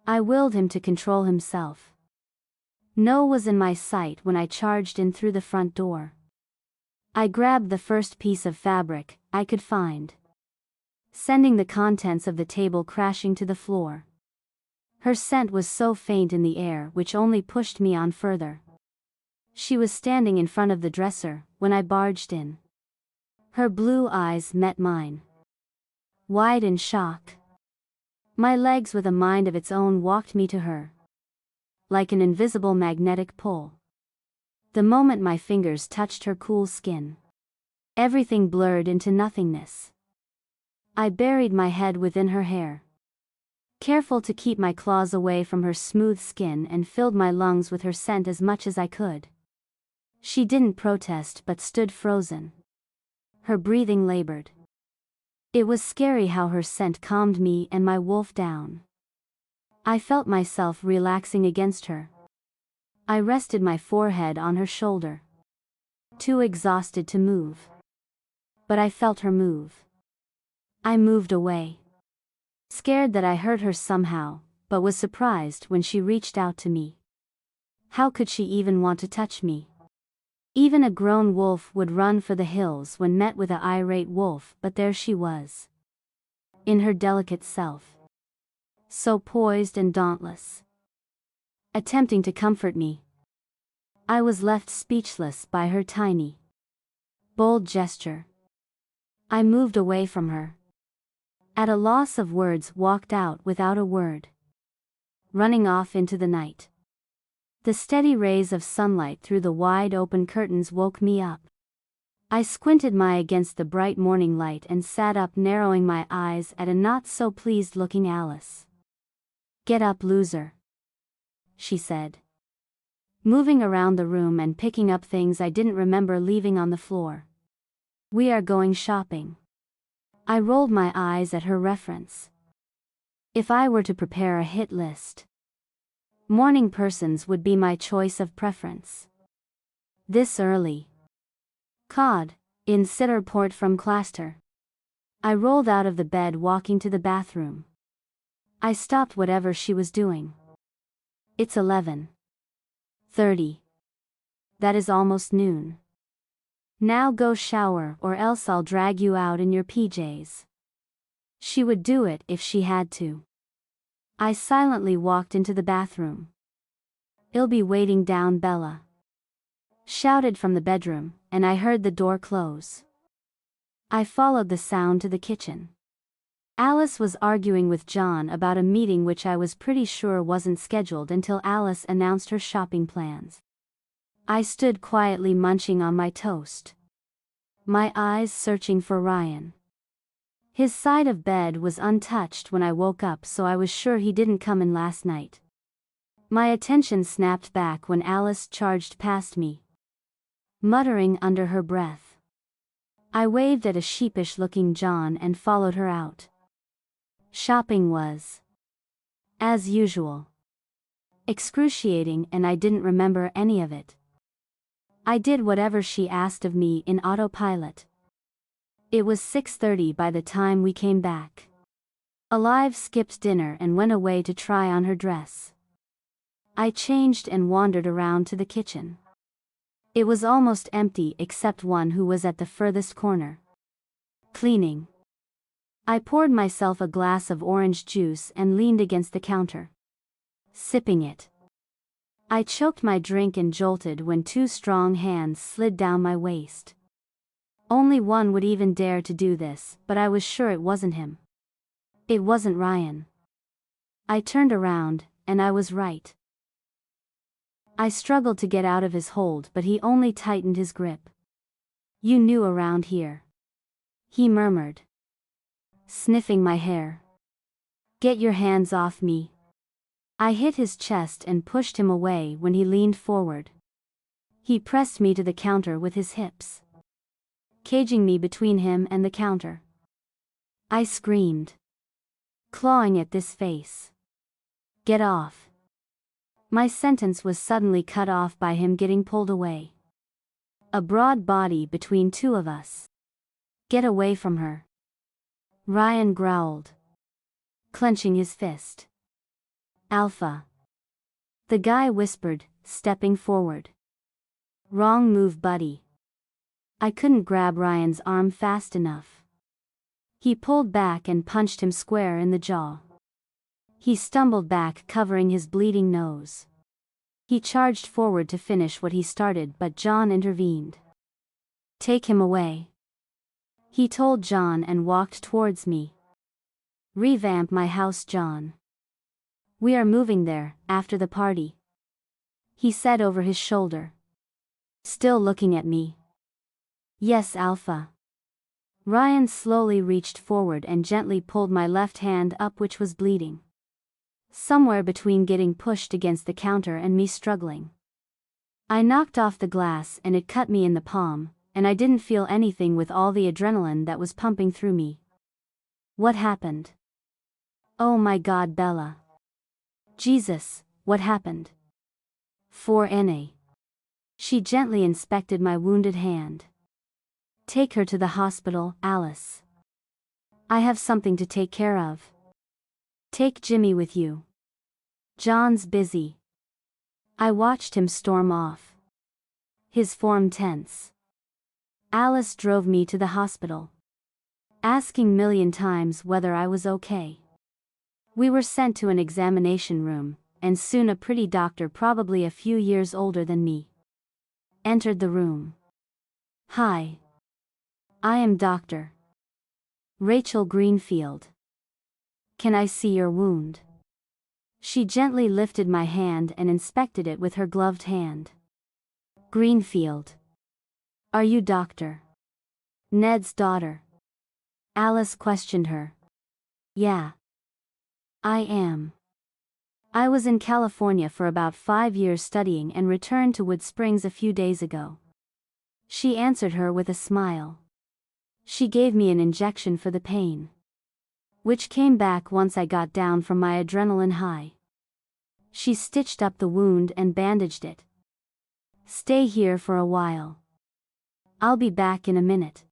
I willed him to control himself. No was in my sight when I charged in through the front door. I grabbed the first piece of fabric I could find, sending the contents of the table crashing to the floor. Her scent was so faint in the air, which only pushed me on further. She was standing in front of the dresser when I barged in. Her blue eyes met mine. Wide in shock. My legs with a mind of its own walked me to her. Like an invisible magnetic pull. The moment my fingers touched her cool skin, everything blurred into nothingness. I buried my head within her hair, careful to keep my claws away from her smooth skin, and filled my lungs with her scent as much as I could. She didn't protest but stood frozen. Her breathing labored. It was scary how her scent calmed me and my wolf down. I felt myself relaxing against her. I rested my forehead on her shoulder. Too exhausted to move. But I felt her move. I moved away. Scared that I hurt her somehow, but was surprised when she reached out to me. How could she even want to touch me? Even a grown wolf would run for the hills when met with an irate wolf, but there she was. In her delicate self. So poised and dauntless. Attempting to comfort me. I was left speechless by her tiny, bold gesture. I moved away from her. At a loss of words, walked out without a word. Running off into the night. The steady rays of sunlight through the wide open curtains woke me up. I squinted my against the bright morning light and sat up, narrowing my eyes at a not so pleased looking Alice. "Get up, loser," she said, moving around the room and picking up things I didn't remember leaving on the floor. "We are going shopping." I rolled my eyes at her reference. If I were to prepare a hit list, morning persons would be my choice of preference. This early. Cod, in Sitterport from Claster. I rolled out of the bed, walking to the bathroom. I stopped whatever she was doing. It's 11:30. That is almost noon. Now go shower, or else I'll drag you out in your PJs. She would do it if she had to. I silently walked into the bathroom. "I'll be waiting down, Bella," shouted from the bedroom, and I heard the door close. I followed the sound to the kitchen. Alice was arguing with John about a meeting which I was pretty sure wasn't scheduled until Alice announced her shopping plans. I stood quietly munching on my toast, my eyes searching for Ryan. His side of bed was untouched when I woke up, so I was sure he didn't come in last night. My attention snapped back when Alice charged past me, muttering under her breath. I waved at a sheepish-looking John and followed her out. Shopping was, as usual, excruciating, and I didn't remember any of it. I did whatever she asked of me in autopilot. It was 6:30 by the time we came back. Alive skipped dinner and went away to try on her dress. I changed and wandered around to the kitchen. It was almost empty except one who was at the furthest corner, cleaning. I poured myself a glass of orange juice and leaned against the counter, sipping it. I choked my drink and jolted when two strong hands slid down my waist. Only one would even dare to do this, but I was sure it wasn't him. It wasn't Ryan. I turned around, and I was right. I struggled to get out of his hold, but he only tightened his grip. "You new around here?" he murmured, sniffing my hair. "Get your hands off me." I hit his chest and pushed him away when he leaned forward. He pressed me to the counter with his hips, caging me between him and the counter. I screamed, clawing at this face. "Get off." My sentence was suddenly cut off by him getting pulled away. A broad body between two of us. "Get away from her," Ryan growled, clenching his fist. "Alpha," the guy whispered, stepping forward. "Wrong move, buddy." I couldn't grab Ryan's arm fast enough. He pulled back and punched him square in the jaw. He stumbled back, covering his bleeding nose. He charged forward to finish what he started, but John intervened. "Take him away," he told John and walked towards me. "Revamp my house, John. We are moving there, after the party," he said over his shoulder, still looking at me. "Yes, Alpha." Ryan slowly reached forward and gently pulled my left hand up, which was bleeding, somewhere between getting pushed against the counter and me struggling. I knocked off the glass and it cut me in the palm, and I didn't feel anything with all the adrenaline that was pumping through me. "What happened?" "Oh my God, Bella. Jesus, what happened?" "For N.A." She gently inspected my wounded hand. "Take her to the hospital, Alice. I have something to take care of. Take Jimmy with you. John's busy." I watched him storm off, his form tense. Alice drove me to the hospital, asking million times whether I was okay. We were sent to an examination room, and soon a pretty doctor, probably a few years older than me, entered the room. "Hi. I am Dr. Rachel Greenfield. Can I see your wound?" She gently lifted my hand and inspected it with her gloved hand. "Greenfield. Are you Dr. Ned's daughter?" Alice questioned her. "Yeah. I am. I was in California for about 5 years studying and returned to Wood Springs a few days ago." She answered her with a smile. She gave me an injection for the pain, which came back once I got down from my adrenaline high. She stitched up the wound and bandaged it. "Stay here for a while. I'll be back in a minute."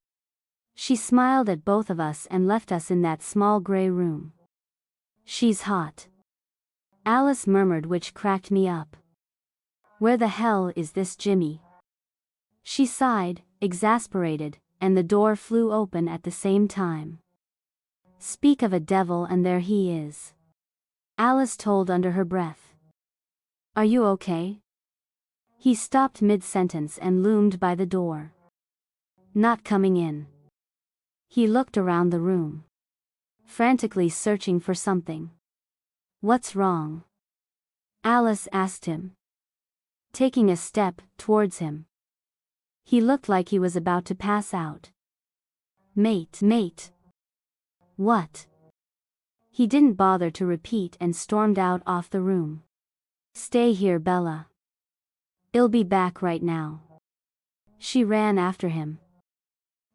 She smiled at both of us and left us in that small gray room. "She's hot," Alice murmured, which cracked me up. "Where the hell is this Jimmy?" She sighed, exasperated, and the door flew open at the same time. "Speak of a devil and there he is," Alice told under her breath. "Are you okay?" He stopped mid-sentence and loomed by the door. "Not coming in." He looked around the room, frantically searching for something. "What's wrong?" Alice asked him. taking a step towards him. He looked like he was about to pass out. Mate. What? He didn't bother to repeat and stormed out off the room. Stay here, Bella. I'll be back right now. She ran after him,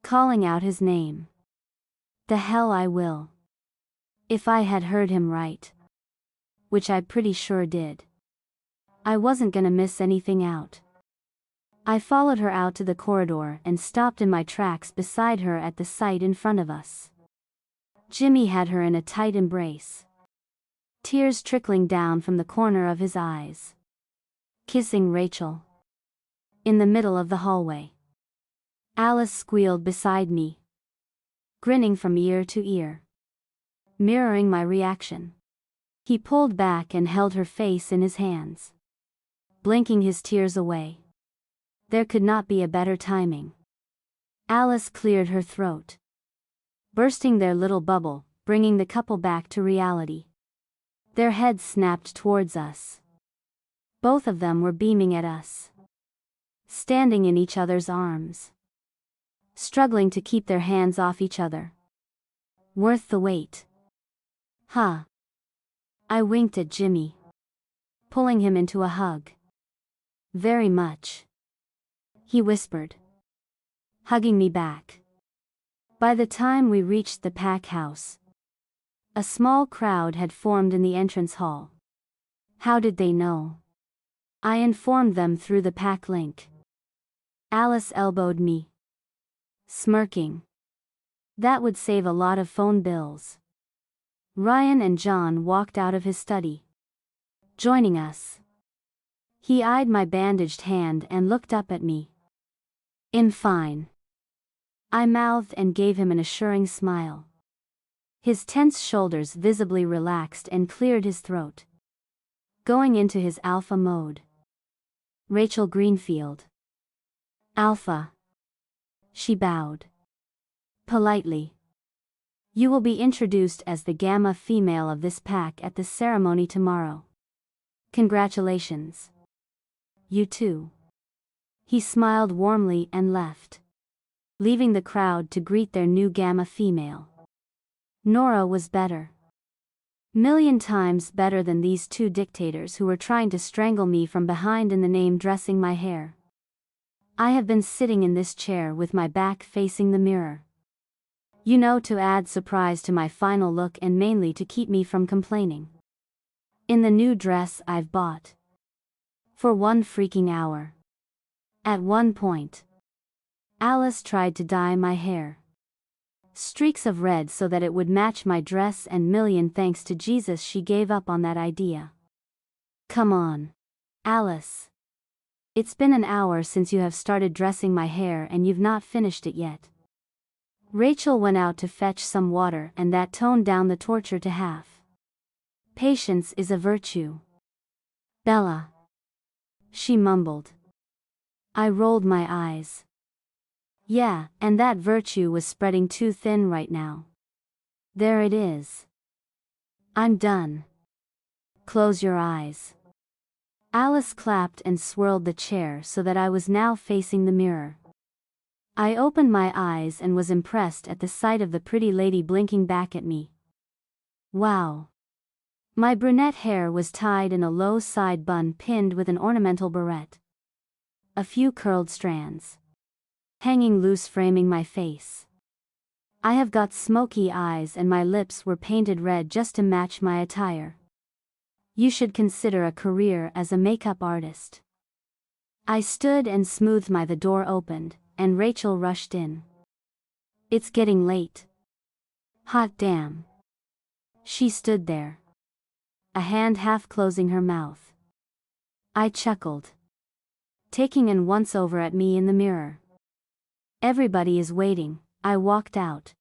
calling out his name. The hell I will. If I had heard him right. Which I pretty sure did. I wasn't gonna miss anything out. I followed her out to the corridor and stopped in my tracks beside her at the site in front of us. Jimmy had her in a tight embrace, tears trickling down from the corner of his eyes. Kissing Rachel. In the middle of the hallway. Alice squealed beside me, grinning from ear to ear, mirroring my reaction. He pulled back and held her face in his hands, blinking his tears away. There could not be a better timing. Alice cleared her throat, bursting their little bubble, bringing the couple back to reality. Their heads snapped towards us. Both of them were beaming at us, standing in each other's arms, struggling to keep their hands off each other. Worth the wait. Huh. I winked at Jimmy, pulling him into a hug. Very much. He whispered, hugging me back. By the time we reached the pack house, a small crowd had formed in the entrance hall. How did they know? I informed them through the pack link. Alice elbowed me, smirking. That would save a lot of phone bills. Ryan and John walked out of his study, joining us. He eyed my bandaged hand and looked up at me. I'm fine. I mouthed and gave him an assuring smile. His tense shoulders visibly relaxed and cleared his throat, going into his alpha mode. Rachel Greenfield. Alpha. She bowed politely. You will be introduced as the gamma female of this pack at the ceremony tomorrow. Congratulations. You too. He smiled warmly and left, leaving the crowd to greet their new gamma female. Nora was better. Million times better than these two dictators who were trying to strangle me from behind in the name dressing my hair. I have been sitting in this chair with my back facing the mirror. You know, to add surprise to my final look and mainly to keep me from complaining. In the new dress I've bought. For 1 freaking hour. At one point, Alice tried to dye my hair. Streaks of red so that it would match my dress, and million thanks to Jesus she gave up on that idea. Come on, Alice. It's been an hour since you have started dressing my hair and you've not finished it yet. Rachel went out to fetch some water and that toned down the torture to half. Patience is a virtue. Bella. She mumbled. I rolled my eyes. Yeah, and that virtue was spreading too thin right now. There it is. I'm done. Close your eyes. Alice clapped and swirled the chair so that I was now facing the mirror. I opened my eyes and was impressed at the sight of the pretty lady blinking back at me. Wow. My brunette hair was tied in a low side bun pinned with an ornamental barrette. A few curled strands, hanging loose, framing my face. I have got smoky eyes and my lips were painted red just to match my attire. You should consider a career as a makeup artist. I stood and smoothed the door opened, and Rachel rushed in. It's getting late. Hot damn. She stood there, a hand half closing her mouth. I chuckled, taking an once over at me in the mirror. Everybody is waiting. I walked out,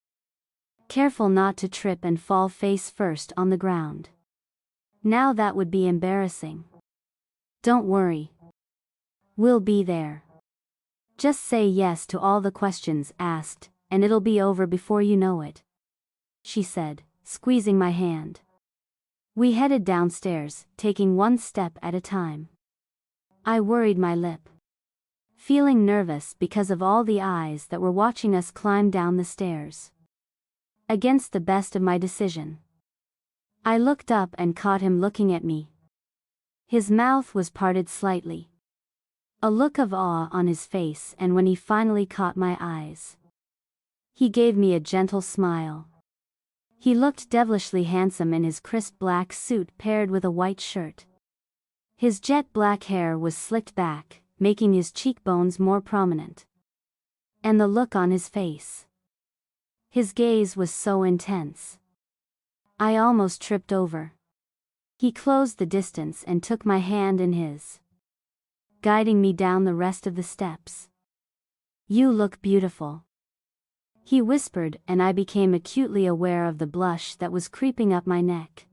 careful not to trip and fall face first on the ground. Now that would be embarrassing. Don't worry. We'll be there. Just say yes to all the questions asked, and it'll be over before you know it, she said, squeezing my hand. We headed downstairs, taking one step at a time. I worried my lip, feeling nervous because of all the eyes that were watching us climb down the stairs. Against the best of my decision, I looked up and caught him looking at me. His mouth was parted slightly, a look of awe on his face, and when he finally caught my eyes, he gave me a gentle smile. He looked devilishly handsome in his crisp black suit paired with a white shirt. His jet black hair was slicked back, making his cheekbones more prominent. And the look on his face. His gaze was so intense, I almost tripped over. He closed the distance and took my hand in his, guiding me down the rest of the steps. "You look beautiful," he whispered, and I became acutely aware of the blush that was creeping up my neck.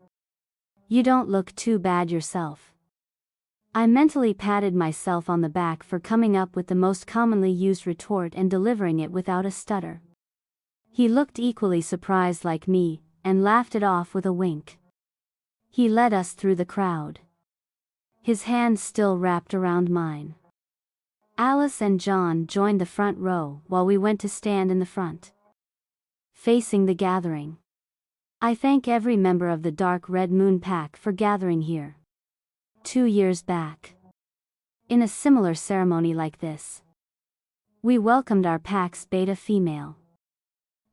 "You don't look too bad yourself." I mentally patted myself on the back for coming up with the most commonly used retort and delivering it without a stutter. He looked equally surprised like me, and laughed it off with a wink. He led us through the crowd, his hand still wrapped around mine. Alice and John joined the front row while we went to stand in the front, facing the gathering. I thank every member of the Dark Red Moon Pack for gathering here. 2 years back, in a similar ceremony like this, we welcomed our pack's beta female.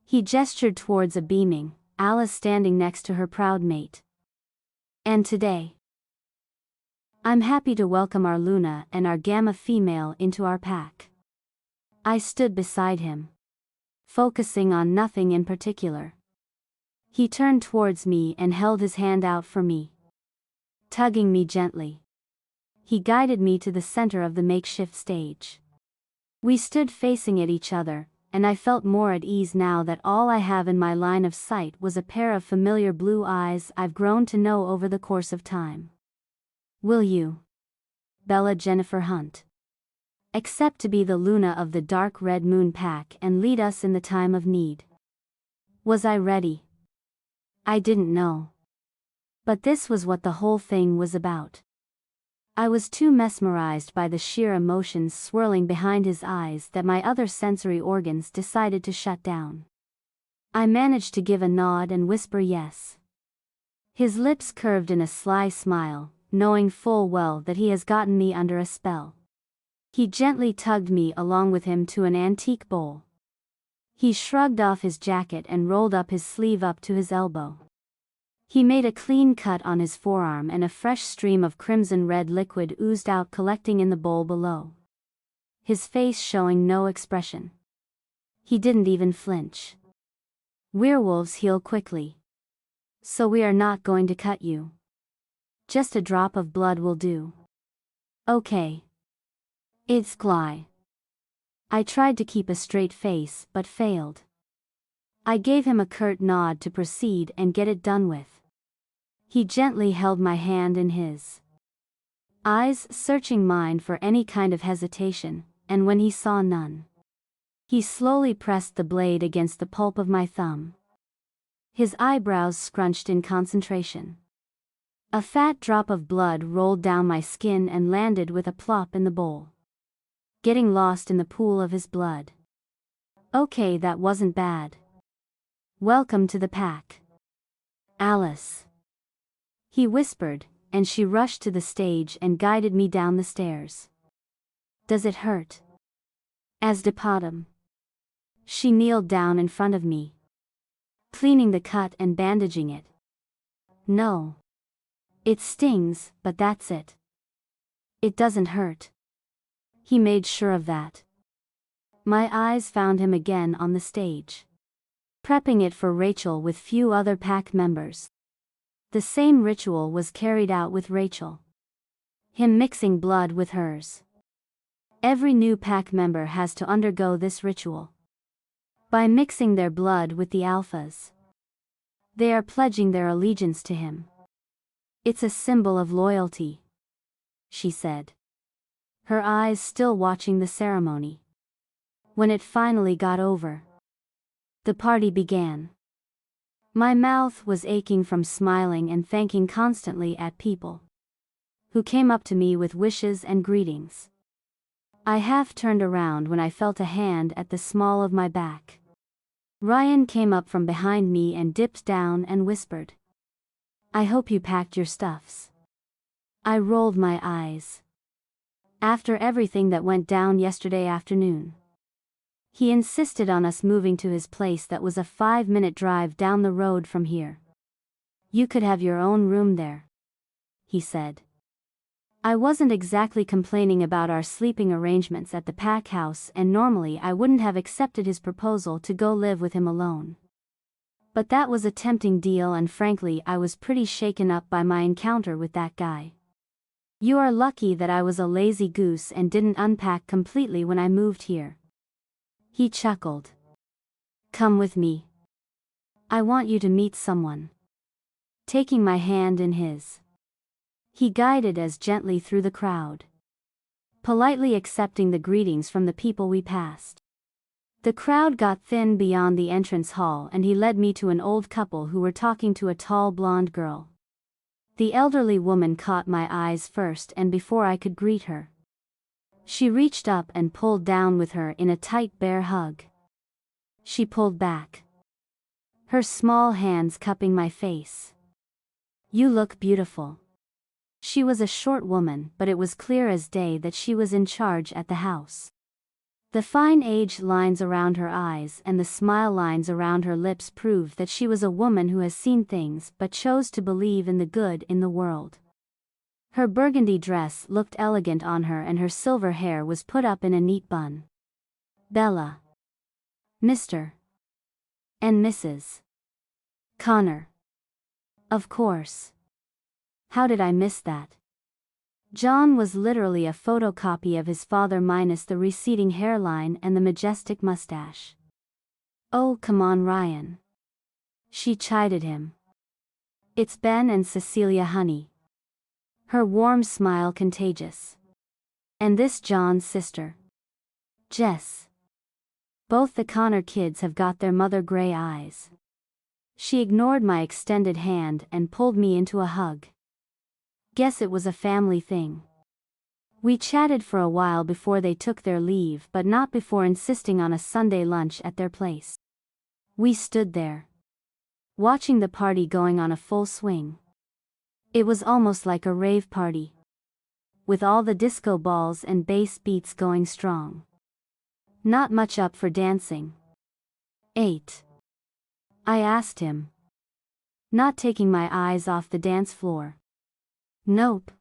He gestured towards a beaming Alice standing next to her proud mate. And today, I'm happy to welcome our Luna and our Gamma female into our pack. I stood beside him, focusing on nothing in particular. He turned towards me and held his hand out for me, tugging me gently. He guided me to the center of the makeshift stage. We stood facing at each other, and I felt more at ease now that all I have in my line of sight was a pair of familiar blue eyes I've grown to know over the course of time. "Will you, Bella Jennifer Hunt, accept to be the Luna of the Dark Red Moon Pack and lead us in the time of need?" Was I ready? I didn't know. But this was what the whole thing was about. I was too mesmerized by the sheer emotions swirling behind his eyes that my other sensory organs decided to shut down. I managed to give a nod and whisper yes. His lips curved in a sly smile, knowing full well that he has gotten me under a spell. He gently tugged me along with him to an antique bowl. He shrugged off his jacket and rolled up his sleeve up to his elbow. He made a clean cut on his forearm and a fresh stream of crimson-red liquid oozed out, collecting in the bowl below, his face showing no expression. He didn't even flinch. "Werewolves heal quickly, so we are not going to cut you. Just a drop of blood will do." "Okay. It's Gly." I tried to keep a straight face but failed. I gave him a curt nod to proceed and get it done with. He gently held my hand in his, eyes searching mine for any kind of hesitation, and when he saw none, he slowly pressed the blade against the pulp of my thumb. His eyebrows scrunched in concentration. A fat drop of blood rolled down my skin and landed with a plop in the bowl, getting lost in the pool of his blood. "Okay, that wasn't bad. Welcome to the pack, Alice," he whispered, and she rushed to the stage and guided me down the stairs. "Does it hurt?" As Depotum, she kneeled down in front of me, cleaning the cut and bandaging it. "No. It stings, but that's it. It doesn't hurt." He made sure of that. My eyes found him again on the stage, prepping it for Rachel with few other pack members. The same ritual was carried out with Rachel, him mixing blood with hers. Every new pack member has to undergo this ritual. By mixing their blood with the alphas, they are pledging their allegiance to him. "It's a symbol of loyalty," she said, her eyes still watching the ceremony. When it finally got over, the party began. My mouth was aching from smiling and thanking constantly at people who came up to me with wishes and greetings. I half turned around when I felt a hand at the small of my back. Ryan came up from behind me and dipped down and whispered, "I hope you packed your stuffs." I rolled my eyes. After everything that went down yesterday afternoon. He insisted on us moving to his place that was a 5-minute drive down the road from here. "You could have your own room there," he said. I wasn't exactly complaining about our sleeping arrangements at the pack house, and normally I wouldn't have accepted his proposal to go live with him alone. But that was a tempting deal, and frankly I was pretty shaken up by my encounter with that guy. "You are lucky that I was a lazy goose and didn't unpack completely when I moved here." He chuckled. "Come with me. I want you to meet someone." Taking my hand in his, he guided us gently through the crowd, politely accepting the greetings from the people we passed. The crowd got thin beyond the entrance hall, and he led me to an old couple who were talking to a tall blonde girl. The elderly woman caught my eyes first, and before I could greet her, she reached up and pulled down with her in a tight bear hug. She pulled back, her small hands cupping my face. "You look beautiful." She was a short woman, but it was clear as day that she was in charge at the house. The fine age lines around her eyes and the smile lines around her lips proved that she was a woman who has seen things but chose to believe in the good in the world. Her burgundy dress looked elegant on her, and her silver hair was put up in a neat bun. "Bella. Mr. and Mrs. Connor." Of course. How did I miss that? John was literally a photocopy of his father minus the receding hairline and the majestic mustache. "Oh, come on, Ryan," she chided him. "It's Ben and Cecilia, honey." Her warm smile contagious. "And this John's sister, Jess. Both the Connor kids have got their mother gray eyes." She ignored my extended hand and pulled me into a hug. Guess it was a family thing. We chatted for a while before they took their leave, but not before insisting on a Sunday lunch at their place. We stood there, watching the party going on a full swing. It was almost like a rave party, with all the disco balls and bass beats going strong. "Not much up for dancing?" "8?" I asked him, not taking my eyes off the dance floor. "Nope,"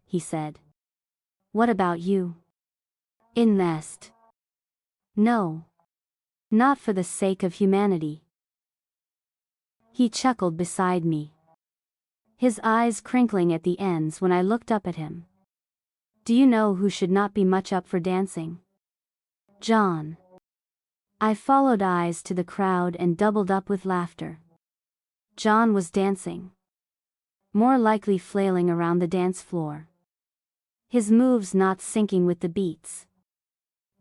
he said. "What about you?" "Invest?" "No. Not for the sake of humanity." He chuckled beside me, his eyes crinkling at the ends when I looked up at him. "Do you know who should not be much up for dancing?" "John." I followed eyes to the crowd and doubled up with laughter. John was dancing, more likely flailing around the dance floor, his moves not syncing with the beats,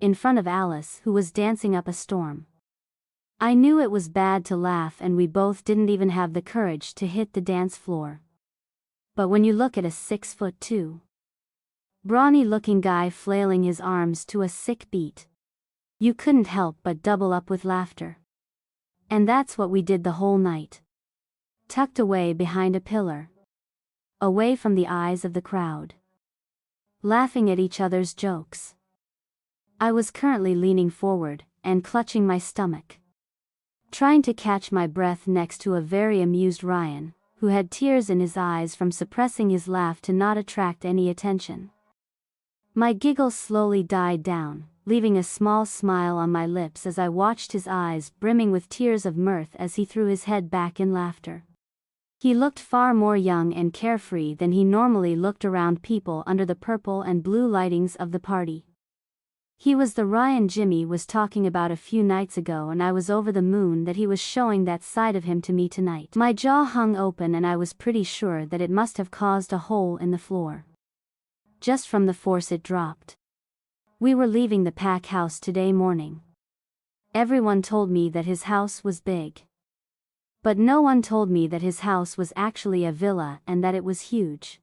in front of Alice, who was dancing up a storm. I knew it was bad to laugh, and we both didn't even have the courage to hit the dance floor. But when you look at a 6'2", brawny-looking guy flailing his arms to a sick beat, you couldn't help but double up with laughter. And that's what we did the whole night, tucked away behind a pillar, away from the eyes of the crowd, laughing at each other's jokes. I was currently leaning forward and clutching my stomach, trying to catch my breath next to a very amused Ryan, who had tears in his eyes from suppressing his laugh to not attract any attention. My giggles slowly died down, leaving a small smile on my lips as I watched his eyes brimming with tears of mirth as he threw his head back in laughter. He looked far more young and carefree than he normally looked around people under the purple and blue lightings of the party. He was the Ryan Jimmy was talking about a few nights ago, and I was over the moon that he was showing that side of him to me tonight. My jaw hung open, and I was pretty sure that it must have caused a hole in the floor, just from the force it dropped. We were leaving the pack house today morning. Everyone told me that his house was big, but no one told me that his house was actually a villa and that it was huge.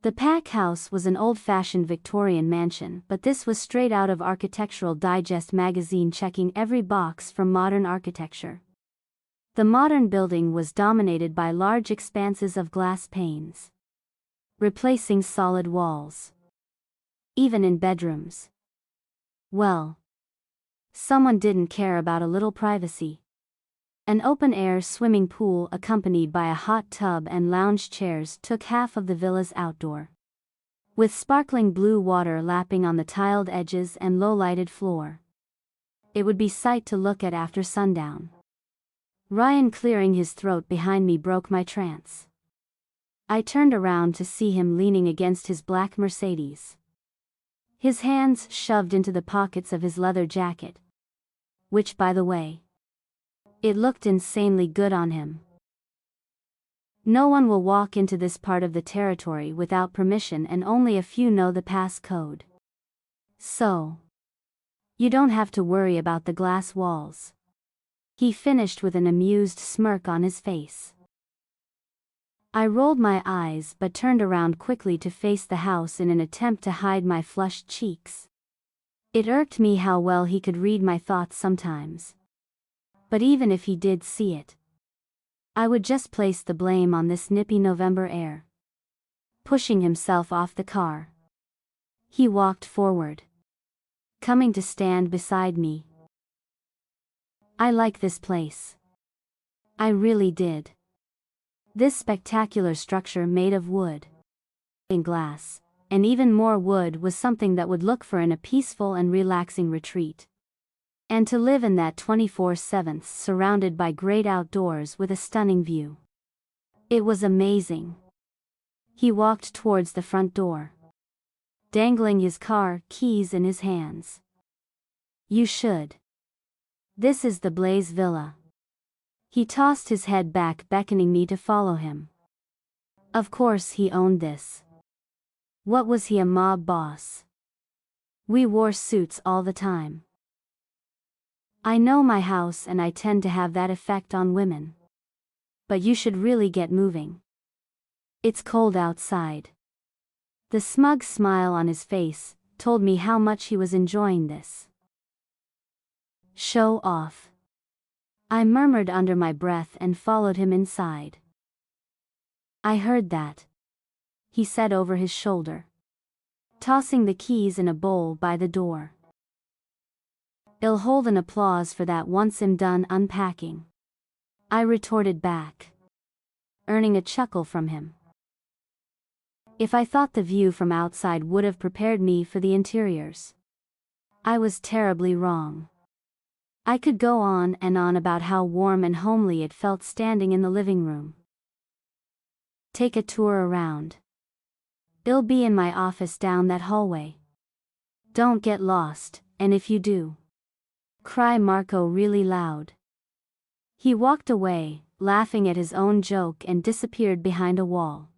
The Pack House was an old-fashioned Victorian mansion, but this was straight out of Architectural Digest magazine, checking every box for modern architecture. The modern building was dominated by large expanses of glass panes, replacing solid walls. Even in bedrooms. Well, someone didn't care about a little privacy. An open-air swimming pool accompanied by a hot tub and lounge chairs took half of the villa's outdoor, with sparkling blue water lapping on the tiled edges and low-lighted floor. It would be sight to look at after sundown. Ryan clearing his throat behind me broke my trance. I turned around to see him leaning against his black Mercedes, his hands shoved into the pockets of his leather jacket, which, by the way, it looked insanely good on him. No one will walk into this part of the territory without permission, and only a few know the pass code. So, you don't have to worry about the glass walls. He finished with an amused smirk on his face. I rolled my eyes but turned around quickly to face the house in an attempt to hide my flushed cheeks. It irked me how well he could read my thoughts sometimes. But even if he did see it, I would just place the blame on this nippy November air. Pushing himself off the car, he walked forward, coming to stand beside me. I like this place. I really did. This spectacular structure made of wood and glass, and even more wood, was something that would look for in a peaceful and relaxing retreat. And to live in that 24/7 surrounded by great outdoors with a stunning view. It was amazing. He walked towards the front door, dangling his car keys in his hands. You should. This is the Blaze Villa. He tossed his head back, beckoning me to follow him. Of course he owned this. What was he, a mob boss? We wore suits all the time. I know my house and I tend to have that effect on women. But you should really get moving. It's cold outside. The smug smile on his face told me how much he was enjoying this. Show off. I murmured under my breath and followed him inside. I heard that, he said over his shoulder, tossing the keys in a bowl by the door. I'll hold an applause for that once I'm done unpacking, I retorted back, earning a chuckle from him. If I thought the view from outside would have prepared me for the interiors, I was terribly wrong. I could go on and on about how warm and homely it felt standing in the living room. Take a tour around. I'll be in my office down that hallway. Don't get lost, and if you do, cry Marco really loud. He walked away, laughing at his own joke, and disappeared behind a wall.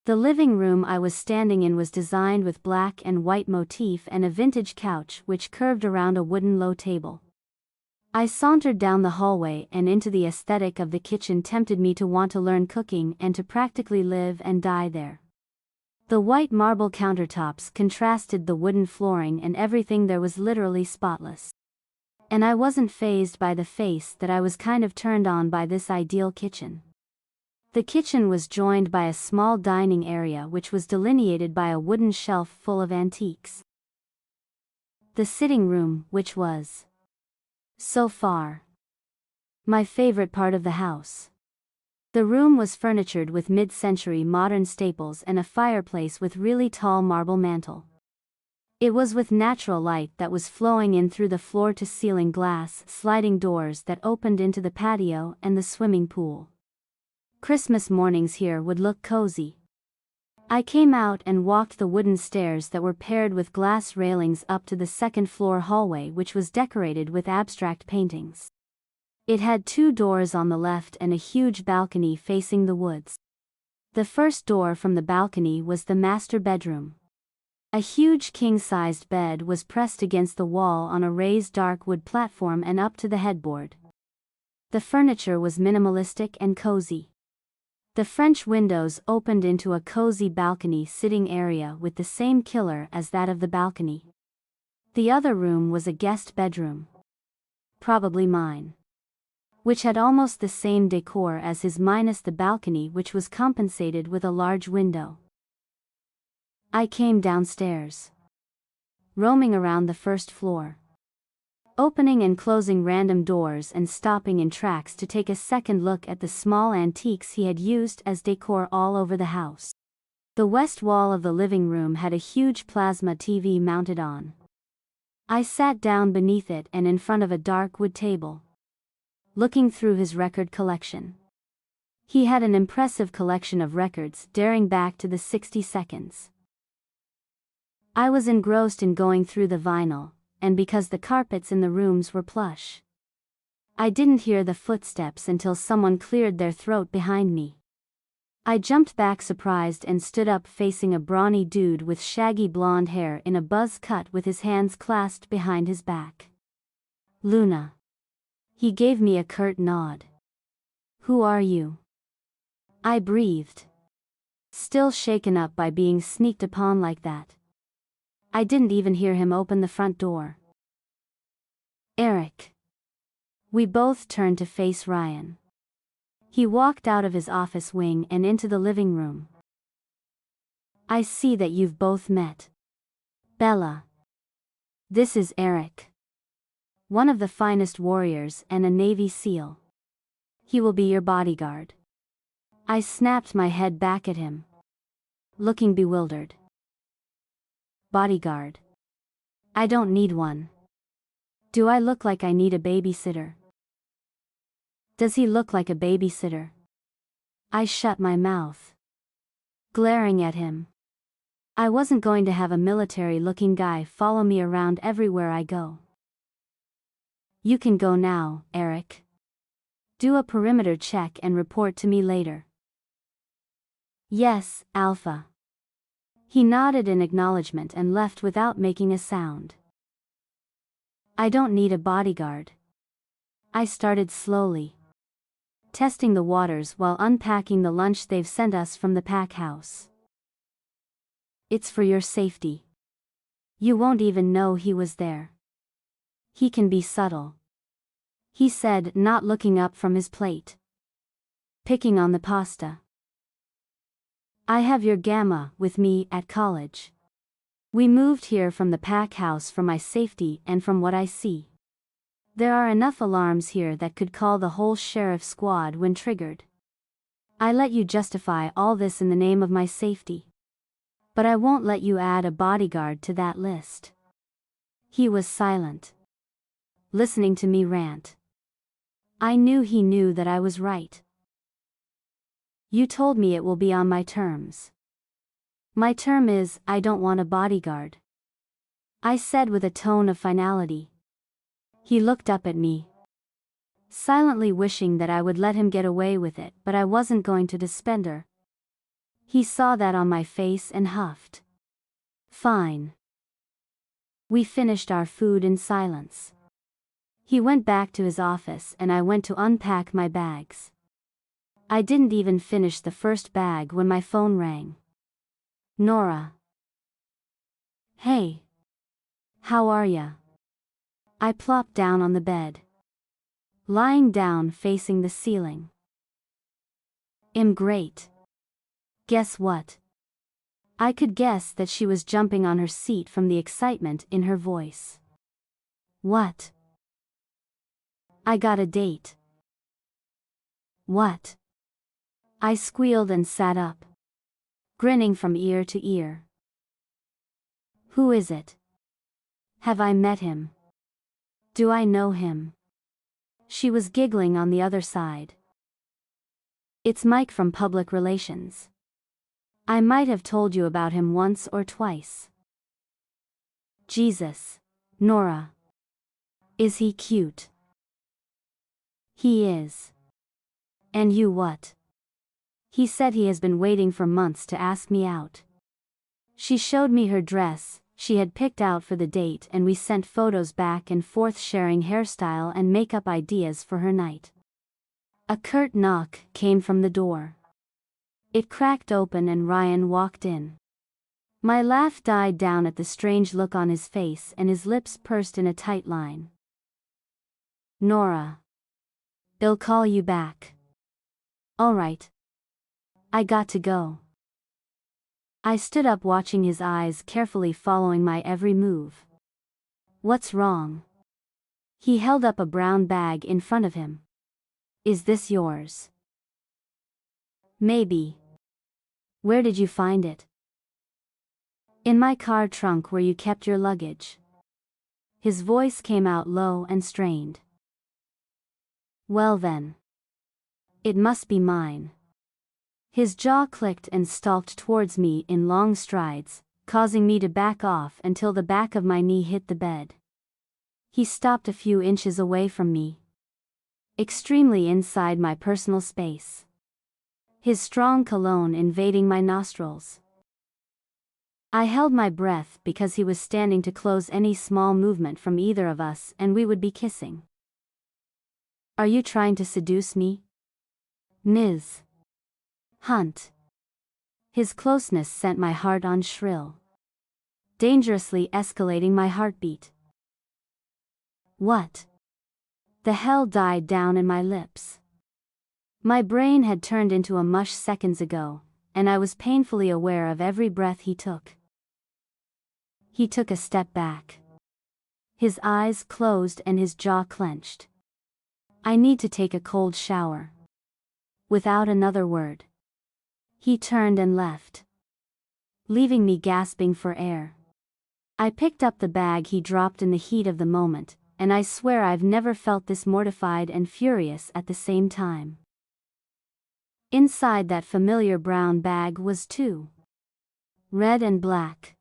The living room I was standing in was designed with black and white motif and a vintage couch which curved around a wooden low table. I sauntered down the hallway and into the aesthetic of the kitchen tempted me to want to learn cooking and to practically live and die there. The white marble countertops contrasted the wooden flooring, and everything there was literally spotless. And I wasn't fazed by the face that I was kind of turned on by this ideal kitchen. The kitchen was joined by a small dining area which was delineated by a wooden shelf full of antiques. The sitting room, which was, so far, my favorite part of the house. The room was furnitured with mid-century modern staples and a fireplace with really tall marble mantel. It was with natural light that was flowing in through the floor-to-ceiling glass sliding doors that opened into the patio and the swimming pool. Christmas mornings here would look cozy. I came out and walked the wooden stairs that were paired with glass railings up to the second-floor hallway, which was decorated with abstract paintings. It had 2 doors on the left and a huge balcony facing the woods. The first door from the balcony was the master bedroom. A huge king-sized bed was pressed against the wall on a raised dark wood platform and up to the headboard. The furniture was minimalistic and cozy. The French windows opened into a cozy balcony sitting area with the same killer as that of the balcony. The other room was a guest bedroom. Probably mine. Which had almost the same decor as his minus the balcony, which was compensated with a large window. I came downstairs. Roaming around the first floor. Opening and closing random doors and stopping in tracks to take a second look at the small antiques he had used as decor all over the house. The west wall of the living room had a huge plasma TV mounted on. I sat down beneath it and in front of a dark wood table, looking through his record collection. He had an impressive collection of records dating back to the 60s. I was engrossed in going through the vinyl, and because the carpets in the rooms were plush, I didn't hear the footsteps until someone cleared their throat behind me. I jumped back surprised and stood up facing a brawny dude with shaggy blonde hair in a buzz cut with his hands clasped behind his back. Luna. He gave me a curt nod. Who are you? I breathed. Still shaken up by being sneaked upon like that. I didn't even hear him open the front door. Eric. We both turned to face Ryan. He walked out of his office wing and into the living room. I see that you've both met. Bella. This is Eric. One of the finest warriors and a Navy SEAL. He will be your bodyguard. I snapped my head back at him, looking bewildered. Bodyguard. I don't need one. Do I look like I need a babysitter? Does he look like a babysitter? I shut my mouth, glaring at him. I wasn't going to have a military-looking guy follow me around everywhere I go. You can go now, Eric. Do a perimeter check and report to me later. Yes, Alpha. He nodded in acknowledgement and left without making a sound. I don't need a bodyguard. I started slowly, testing the waters while unpacking the lunch they've sent us from the pack house. It's for your safety. You won't even know he was there. He can be subtle, he said, not looking up from his plate, picking on the pasta. I have your gamma with me at college. We moved here from the pack house for my safety, and from what I see, there are enough alarms here that could call the whole sheriff squad when triggered. I let you justify all this in the name of my safety, but I won't let you add a bodyguard to that list. He was silent, listening to me rant. I knew he knew that I was right. You told me it will be on my terms. My term is, I don't want a bodyguard, I said with a tone of finality. He looked up at me, silently wishing that I would let him get away with it, but I wasn't going to disband her. He saw that on my face and huffed. Fine. We finished our food in silence. He went back to his office and I went to unpack my bags. I didn't even finish the first bag when my phone rang. Nora. Hey. How are ya? I plopped down on the bed, lying down facing the ceiling. I'm great. Guess what? I could guess that she was jumping on her seat from the excitement in her voice. What? I got a date. What? I squealed and sat up, grinning from ear to ear. Who is it? Have I met him? Do I know him? She was giggling on the other side. It's Mike from Public Relations. I might have told you about him once or twice. Jesus, Nora. Is he cute? He is. And you what? He said he has been waiting for months to ask me out. She showed me her dress she had picked out for the date and we sent photos back and forth sharing hairstyle and makeup ideas for her night. A curt knock came from the door. It cracked open and Ryan walked in. My laugh died down at the strange look on his face and his lips pursed in a tight line. Nora. I'll call you back. All right. I got to go. I stood up watching his eyes carefully following my every move. What's wrong? He held up a brown bag in front of him. Is this yours? Maybe. Where did you find it? In my car trunk where you kept your luggage. His voice came out low and strained. Well then. It must be mine. His jaw clicked and stalked towards me in long strides, causing me to back off until the back of my knee hit the bed. He stopped a few inches away from me. Extremely inside my personal space. His strong cologne invading my nostrils. I held my breath because he was standing to close any small movement from either of us and we would be kissing. Are you trying to seduce me? Ms. Hunt. His closeness sent my heart on shrill. Dangerously escalating my heartbeat. What? The hell died down in my lips. My brain had turned into a mush seconds ago, and I was painfully aware of every breath he took. He took a step back. His eyes closed and his jaw clenched. I need to take a cold shower. Without another word. He turned and left. Leaving me gasping for air. I picked up the bag he dropped in the heat of the moment, and I swear I've never felt this mortified and furious at the same time. Inside that familiar brown bag was two red and black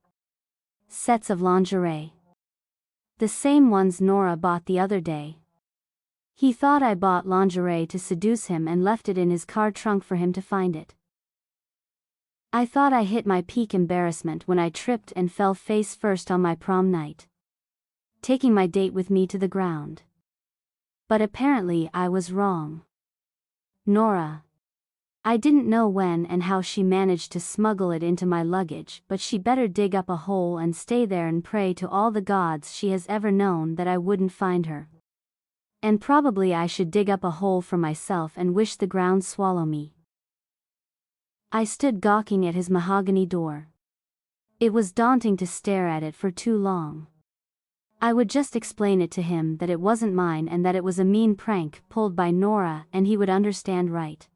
sets of lingerie. The same ones Nora bought the other day. He thought I bought lingerie to seduce him and left it in his car trunk for him to find it. I thought I hit my peak embarrassment when I tripped and fell face first on my prom night, taking my date with me to the ground. But apparently I was wrong. Nora. I didn't know when and how she managed to smuggle it into my luggage, but she better dig up a hole and stay there and pray to all the gods she has ever known that I wouldn't find her. And probably I should dig up a hole for myself and wish the ground swallow me. I stood gawking at his mahogany door. It was daunting to stare at it for too long. I would just explain it to him that it wasn't mine and that it was a mean prank pulled by Nora and he would understand right.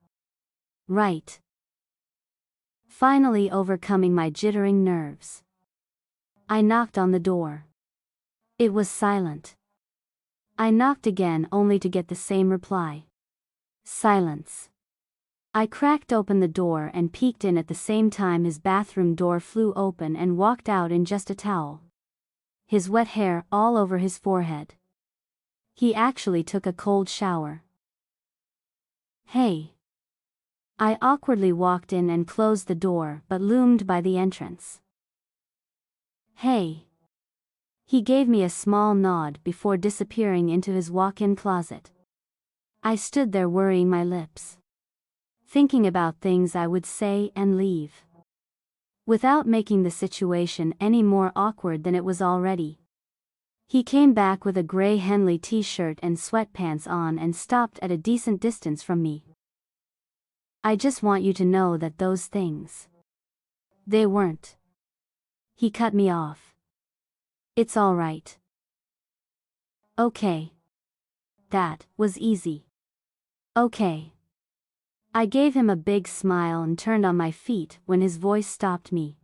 Right. Finally overcoming my jittering nerves. I knocked on the door. It was silent. I knocked again only to get the same reply. Silence. I cracked open the door and peeked in at the same time his bathroom door flew open and walked out in just a towel. His wet hair all over his forehead. He actually took a cold shower. Hey. I awkwardly walked in and closed the door but loomed by the entrance. Hey. He gave me a small nod before disappearing into his walk-in closet. I stood there worrying my lips. Thinking about things I would say and leave. Without making the situation any more awkward than it was already. He came back with a gray Henley t-shirt and sweatpants on and stopped at a decent distance from me. I just want you to know that those things. They weren't. He cut me off. It's all right. Okay. That was easy. Okay. I gave him a big smile and turned on my feet when his voice stopped me.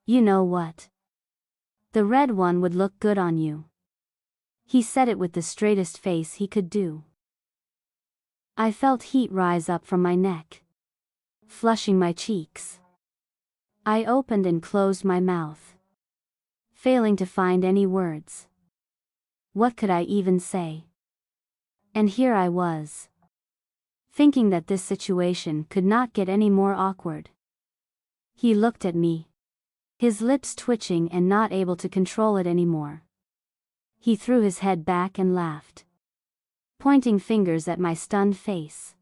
You know what? The red one would look good on you. He said it with the straightest face he could do. I felt heat rise up from my neck, flushing my cheeks. I opened and closed my mouth, failing to find any words. What could I even say? And here I was, thinking that this situation could not get any more awkward. He looked at me, his lips twitching and not able to control it anymore. He threw his head back and laughed, pointing fingers at my stunned face.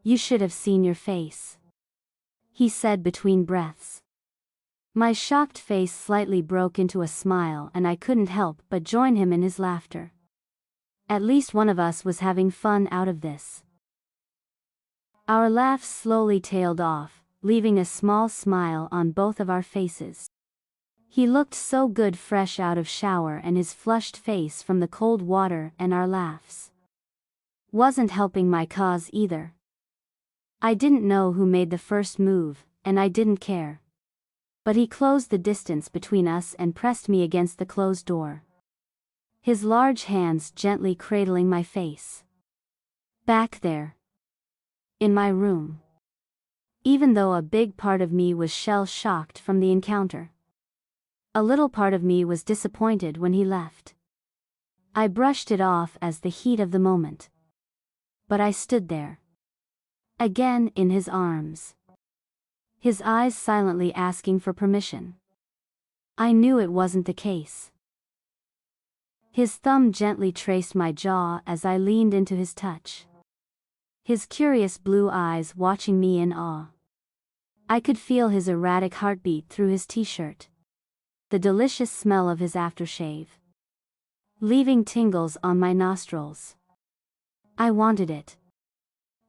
You should have seen your face," he said between breaths. My shocked face slightly broke into a smile and I couldn't help but join him in his laughter. At least one of us was having fun out of this. Our laughs slowly tailed off, leaving a small smile on both of our faces. He looked so good fresh out of shower, and his flushed face from the cold water and our laughs wasn't helping my cause either. I didn't know who made the first move, and I didn't care. But he closed the distance between us and pressed me against the closed door, his large hands gently cradling my face. Back there, in my room. Even though a big part of me was shell-shocked from the encounter, a little part of me was disappointed when he left. I brushed it off as the heat of the moment. But I stood there, again in his arms, his eyes silently asking for permission. I knew it wasn't the case. His thumb gently traced my jaw as I leaned into his touch, his curious blue eyes watching me in awe. I could feel his erratic heartbeat through his t-shirt, the delicious smell of his aftershave, leaving tingles on my nostrils. I wanted it,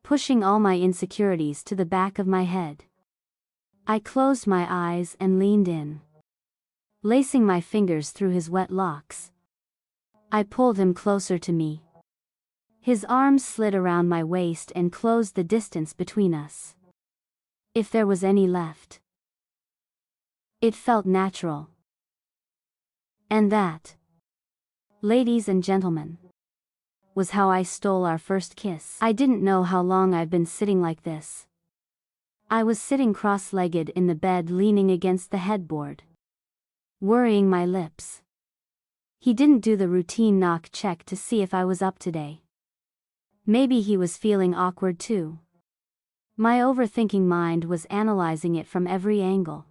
pushing all my insecurities to the back of my head. I closed my eyes and leaned in, lacing my fingers through his wet locks. I pulled him closer to me. His arms slid around my waist and closed the distance between us, if there was any left. It felt natural. And that, ladies and gentlemen, was how I stole our first kiss. I didn't know how long I've been sitting like this. I was sitting cross-legged in the bed, leaning against the headboard, worrying my lips. He didn't do the routine knock check to see if I was up today. Maybe he was feeling awkward too. My overthinking mind was analyzing it from every angle.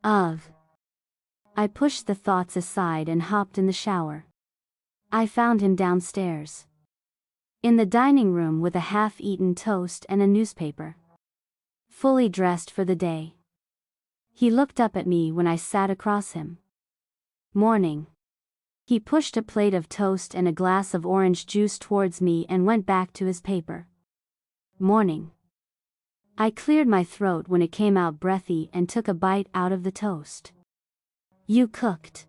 I pushed the thoughts aside and hopped in the shower. I found him downstairs, in the dining room with a half-eaten toast and a newspaper, fully dressed for the day. He looked up at me when I sat across him. Morning. He pushed a plate of toast and a glass of orange juice towards me and went back to his paper. Morning. I cleared my throat when it came out breathy and took a bite out of the toast. You cooked?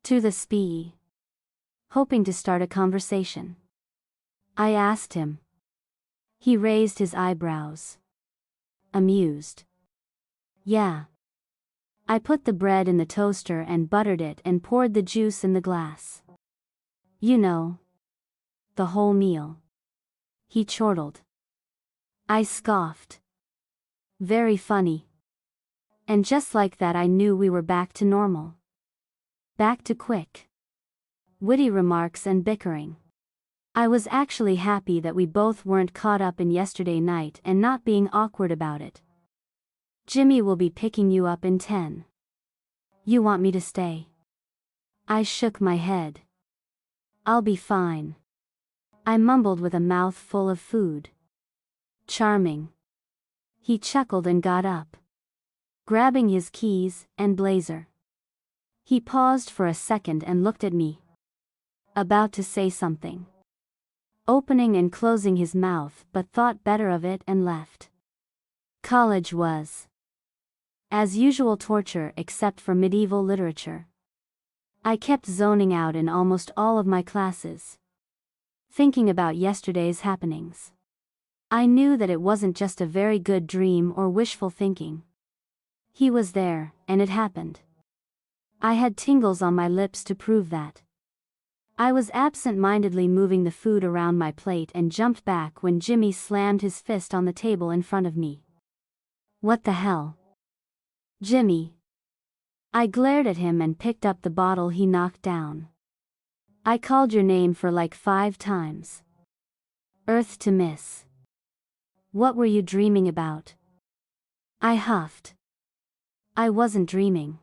To the spee. Hoping to start a conversation, I asked him. He raised his eyebrows, amused. Yeah. I put the bread in the toaster and buttered it and poured the juice in the glass. You know, the whole meal. He chortled. I scoffed. Very funny. And just like that I knew we were back to normal. Back to quick, witty remarks and bickering. I was actually happy that we both weren't caught up in yesterday night and not being awkward about it. Jimmy will be picking you up in 10. You want me to stay? I shook my head. I'll be fine, I mumbled with a mouth full of food. Charming. He chuckled and got up, grabbing his keys and blazer. He paused for a second and looked at me, about to say something, opening and closing his mouth, but thought better of it and left. College was, as usual, torture except for medieval literature. I kept zoning out in almost all of my classes, thinking about yesterday's happenings. I knew that it wasn't just a very good dream or wishful thinking. He was there, and it happened. I had tingles on my lips to prove that. I was absent-mindedly moving the food around my plate and jumped back when Jimmy slammed his fist on the table in front of me. What the hell? Jimmy. I glared at him and picked up the bottle he knocked down. I called your name for like 5 times. Earth to miss. What were you dreaming about? I huffed. I wasn't dreaming.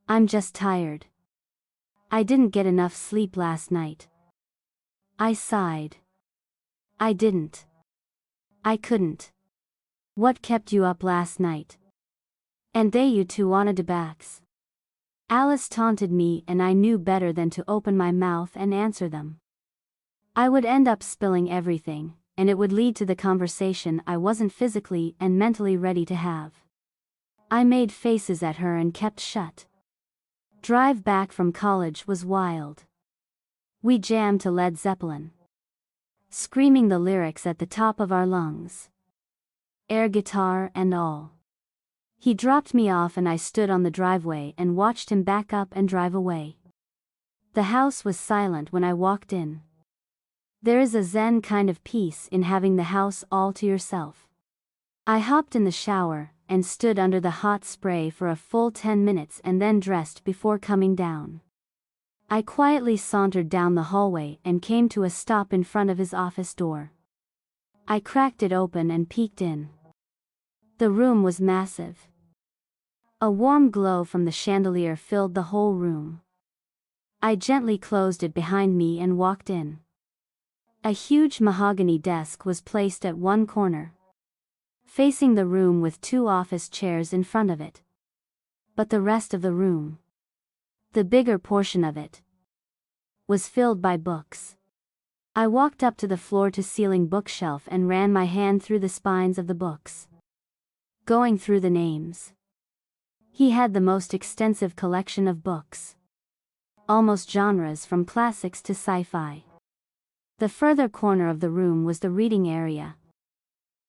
I'm just tired. I didn't get enough sleep last night. I sighed. I didn't. I couldn't. What kept you up last night? And they you two wanted to backs. Alice taunted me and I knew better than to open my mouth and answer them. I would end up spilling everything, and it would lead to the conversation I wasn't physically and mentally ready to have. I made faces at her and kept shut. Drive back from college was wild. We jammed to Led Zeppelin, screaming the lyrics at the top of our lungs. Air guitar and all. He dropped me off and I stood on the driveway and watched him back up and drive away. The house was silent when I walked in. There is a zen kind of peace in having the house all to yourself. I hopped in the shower and stood under the hot spray for a full 10 minutes and then dressed before coming down. I quietly sauntered down the hallway and came to a stop in front of his office door. I cracked it open and peeked in. The room was massive. A warm glow from the chandelier filled the whole room. I gently closed it behind me and walked in. A huge mahogany desk was placed at one corner, facing the room with 2 office chairs in front of it. But the rest of the room, the bigger portion of it, was filled by books. I walked up to the floor-to-ceiling bookshelf and ran my hand through the spines of the books, going through the names. He had the most extensive collection of books. Almost genres from classics to sci-fi. The further corner of the room was the reading area.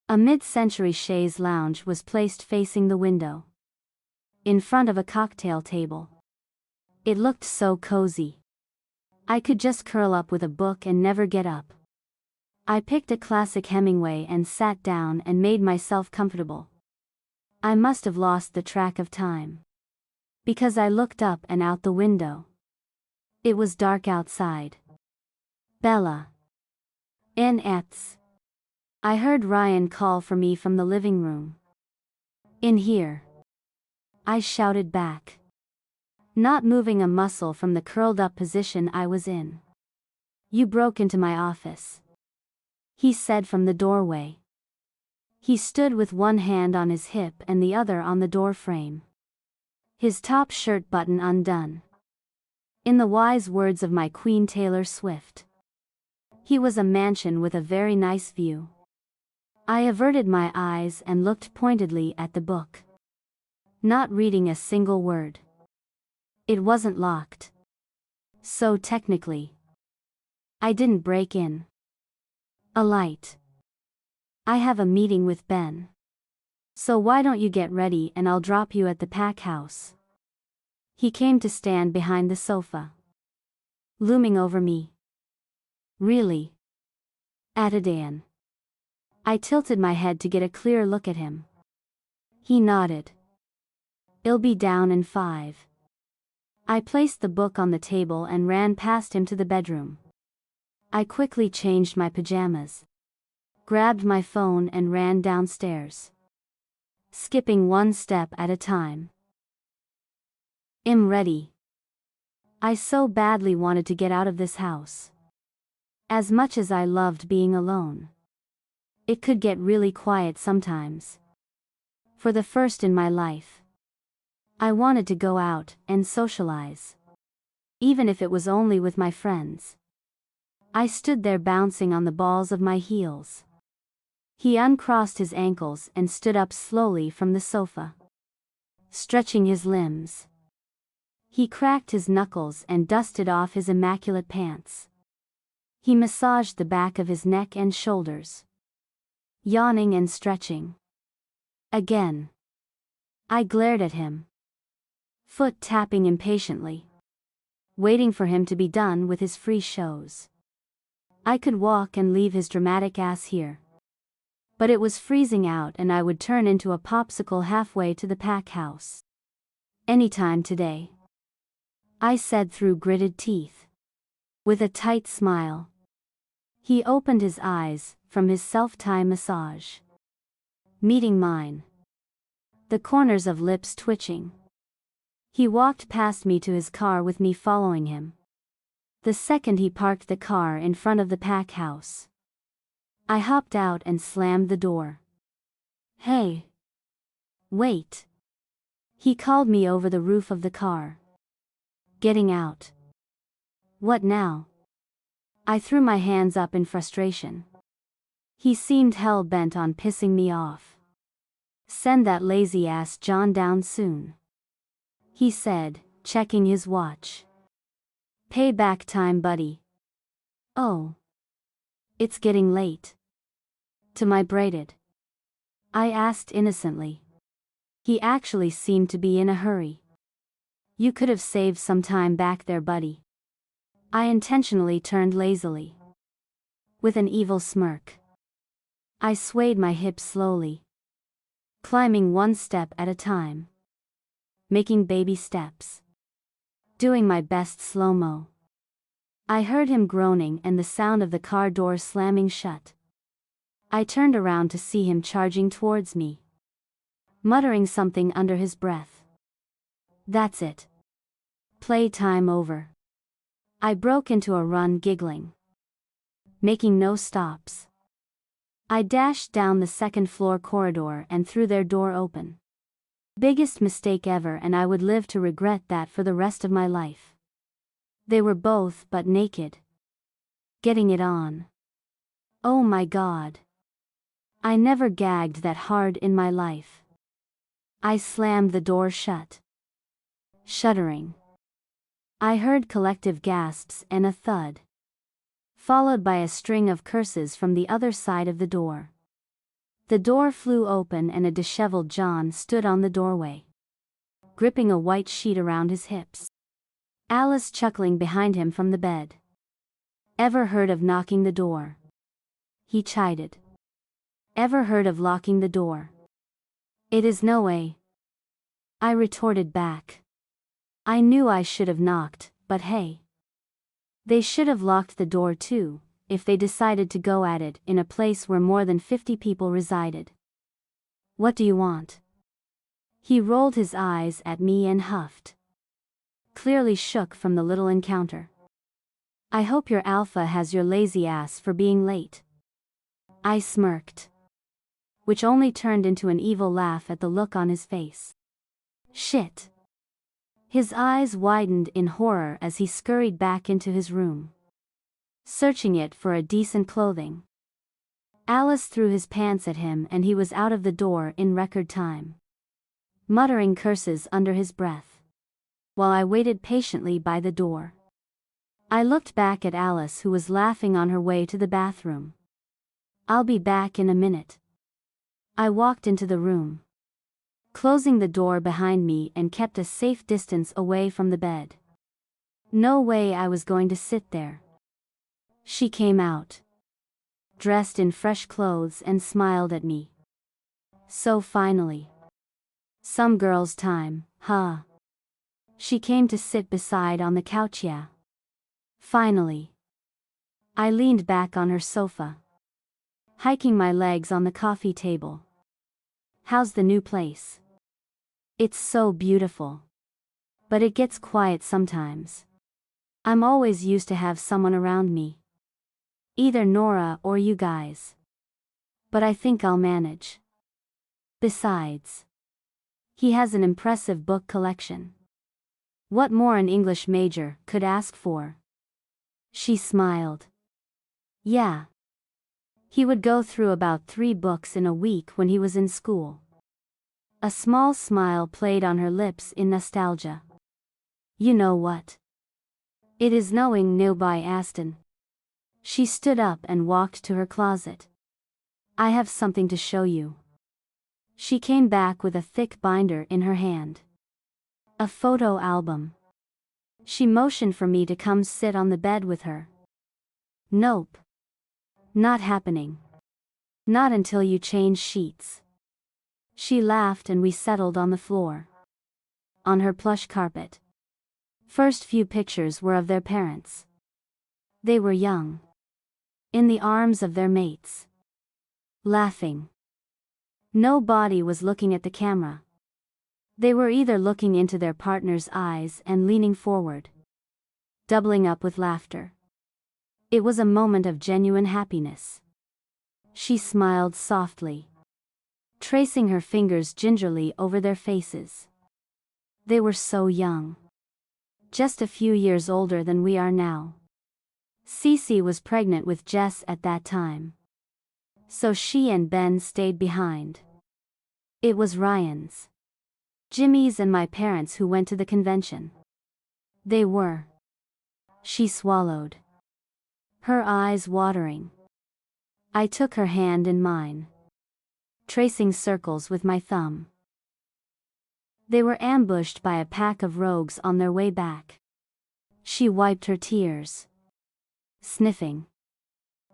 A mid-century chaise lounge was placed facing the window, in front of a cocktail table. It looked so cozy. I could just curl up with a book and never get up. I picked a classic Hemingway and sat down and made myself comfortable. I must have lost the track of time, because I looked up and out the window. It was dark outside. Bella. N.Ets. I heard Ryan call for me from the living room. In here. I shouted back, not moving a muscle from the curled-up position I was in. You broke into my office, he said from the doorway. He stood with one hand on his hip and the other on the door frame, his top shirt button undone. In the wise words of my queen Taylor Swift, he was a mansion with a very nice view. I averted my eyes and looked pointedly at the book, not reading a single word. It wasn't locked, so technically, I didn't break in. A light. I have a meeting with Ben. So why don't you get ready and I'll drop you at the pack house. He came to stand behind the sofa, looming over me. Really? Added Anne. I tilted my head to get a clear look at him. He nodded. I'll be down in 5. I placed the book on the table and ran past him to the bedroom. I quickly changed my pajamas, grabbed my phone and ran downstairs, skipping one step at a time. I'm ready. I so badly wanted to get out of this house. As much as I loved being alone, it could get really quiet sometimes. For the first in my life, I wanted to go out and socialize, even if it was only with my friends. I stood there bouncing on the balls of my heels. He uncrossed his ankles and stood up slowly from the sofa, stretching his limbs. He cracked his knuckles and dusted off his immaculate pants. He massaged the back of his neck and shoulders, yawning and stretching. Again. I glared at him, foot tapping impatiently, waiting for him to be done with his free shows. I could walk and leave his dramatic ass here, but it was freezing out and I would turn into a popsicle halfway to the pack house. Anytime today, I said through gritted teeth, with a tight smile. He opened his eyes from his self-time massage, meeting mine, the corners of lips twitching. He walked past me to his car with me following him. The second he parked the car in front of the pack house, I hopped out and slammed the door. Hey! Wait! He called me over the roof of the car. Getting out. What now? I threw my hands up in frustration. He seemed hell-bent on pissing me off. Send that lazy-ass John down soon, he said, checking his watch. Payback time, buddy. Oh. It's getting late. To my braided? I asked innocently. He actually seemed to be in a hurry. You could have saved some time back there, buddy. I intentionally turned lazily. With an evil smirk. I swayed my hips slowly. Climbing one step at a time. Making baby steps. Doing my best slow-mo. I heard him groaning and the sound of the car door slamming shut. I turned around to see him charging towards me. Muttering something under his breath. That's it. Playtime over. I broke into a run, giggling. Making no stops. I dashed down the second-floor corridor and threw their door open. Biggest mistake ever, and I would live to regret that for the rest of my life. They were both but naked. Getting it on. Oh my God. I never gagged that hard in my life. I slammed the door shut. Shuddering. I heard collective gasps and a thud. Followed by a string of curses from the other side of the door. The door flew open and a disheveled John stood on the doorway. Gripping a white sheet around his hips. Alice chuckling behind him from the bed. Ever heard of knocking the door? He chided. Ever heard of locking the door? It is no way. I retorted back. I knew I should have knocked, but hey. They should have locked the door too, if they decided to go at it in a place where more than 50 people resided. What do you want? He rolled his eyes at me and huffed. Clearly shook from the little encounter. I hope your alpha has your lazy ass for being late. I smirked. Which only turned into an evil laugh at the look on his face. Shit. His eyes widened in horror as he scurried back into his room. Searching it for a decent clothing. Alice threw his pants at him and he was out of the door in record time. Muttering curses under his breath. While I waited patiently by the door. I looked back at Alice, who was laughing on her way to the bathroom. I'll be back in a minute. I walked into the room. Closing the door behind me and kept a safe distance away from the bed. No way I was going to sit there. She came out. Dressed in fresh clothes and smiled at me. So finally. Some girl's time, huh? She came to sit beside on the couch, yeah. Finally. I leaned back on her sofa. Hiking my legs on the coffee table. How's the new place? It's so beautiful. But it gets quiet sometimes. I'm always used to have someone around me. Either Nora or you guys. But I think I'll manage. Besides. He has an impressive book collection. What more an English major could ask for? She smiled. Yeah. He would go through about 3 books in a week when he was in school. A small smile played on her lips in nostalgia. You know what? It is knowing new by Aston. She stood up and walked to her closet. I have something to show you. She came back with a thick binder in her hand. A photo album. She motioned for me to come sit on the bed with her. Nope. Not happening. Not until you change sheets. She laughed and we settled on the floor. On her plush carpet. First few pictures were of their parents. They were young. In the arms of their mates. Laughing. Nobody was looking at the camera. They were either looking into their partner's eyes and leaning forward. Doubling up with laughter. It was a moment of genuine happiness. She smiled softly, tracing her fingers gingerly over their faces. They were so young. Just a few years older than we are now. Cece was pregnant with Jess at that time. So she and Ben stayed behind. It was Ryan's, Jimmy's and my parents who went to the convention. They were. She swallowed, her eyes watering. I took her hand in mine, tracing circles with my thumb. They were ambushed by a pack of rogues on their way back. She wiped her tears, sniffing.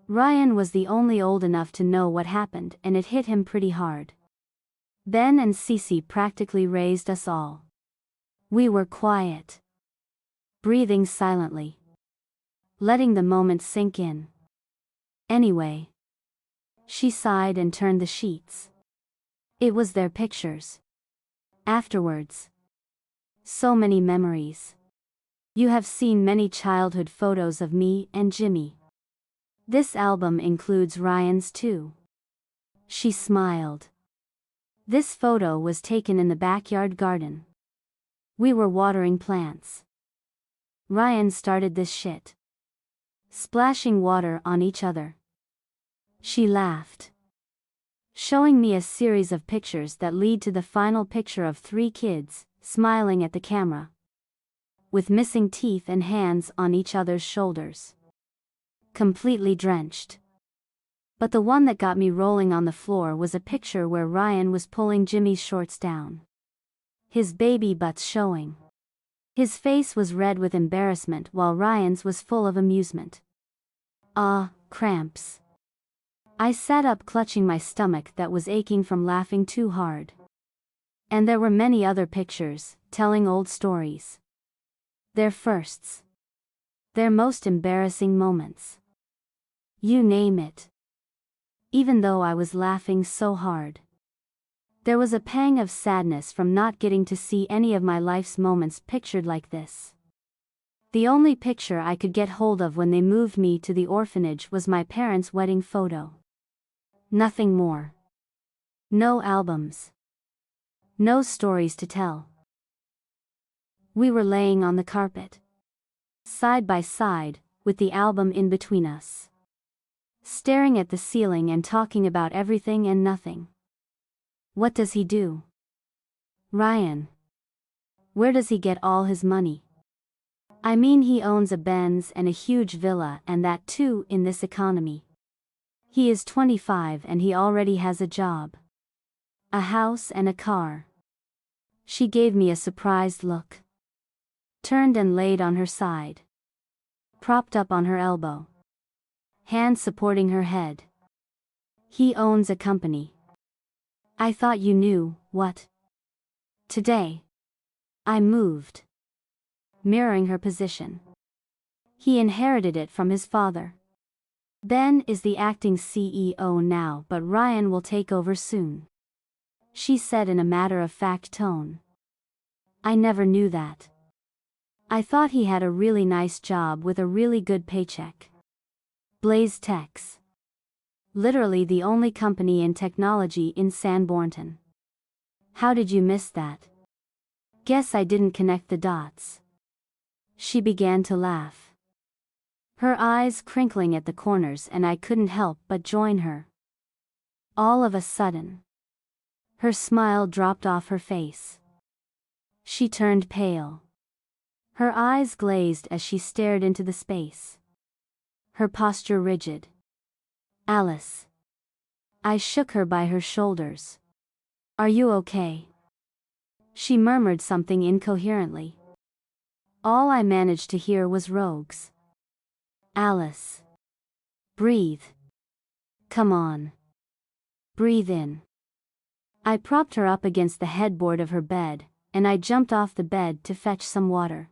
Ryan was the only old enough to know what happened, and it hit him pretty hard. Ben and Cece practically raised us all. We were quiet, breathing silently, letting the moment sink in. Anyway, she sighed and turned the sheets. It was their pictures. Afterwards. So many memories. You have seen many childhood photos of me and Jimmy. This album includes Ryan's too. She smiled. This photo was taken in the backyard garden. We were watering plants. Ryan started this shit, splashing water on each other. She laughed, showing me a series of pictures that lead to the final picture of 3 kids, smiling at the camera, with missing teeth and hands on each other's shoulders, completely drenched. But the one that got me rolling on the floor was a picture where Ryan was pulling Jimmy's shorts down, his baby butts showing. His face was red with embarrassment while Ryan's was full of amusement. Cramps. I sat up clutching my stomach that was aching from laughing too hard. And there were many other pictures, telling old stories. Their firsts. Their most embarrassing moments. You name it. Even though I was laughing so hard, there was a pang of sadness from not getting to see any of my life's moments pictured like this. The only picture I could get hold of when they moved me to the orphanage was my parents' wedding photo. Nothing more. No albums. No stories to tell. We were laying on the carpet, side by side, with the album in between us, staring at the ceiling and talking about everything and nothing. What does he do? Ryan. Where does he get all his money? I mean, he owns a Benz and a huge villa, and that too in this economy. He is 25 and he already has a job, a house and a car. She gave me a surprised look, turned and laid on her side, propped up on her elbow, hand supporting her head. He owns a company. I thought you knew. What? Today. I moved, mirroring her position. He inherited it from his father. Ben is the acting CEO now, but Ryan will take over soon, she said in a matter-of-fact tone. I never knew that. I thought he had a really nice job with a really good paycheck. Blaze Techs. Literally the only company in technology in San Bornton. How did you miss that? Guess I didn't connect the dots. She began to laugh, her eyes crinkling at the corners, and I couldn't help but join her. All of a sudden, her smile dropped off her face. She turned pale. Her eyes glazed as she stared into the space, her posture rigid. Alice. I shook her by her shoulders. Are you okay? She murmured something incoherently. All I managed to hear was rogues. Alice. Breathe. Come on. Breathe in. I propped her up against the headboard of her bed, and I jumped off the bed to fetch some water.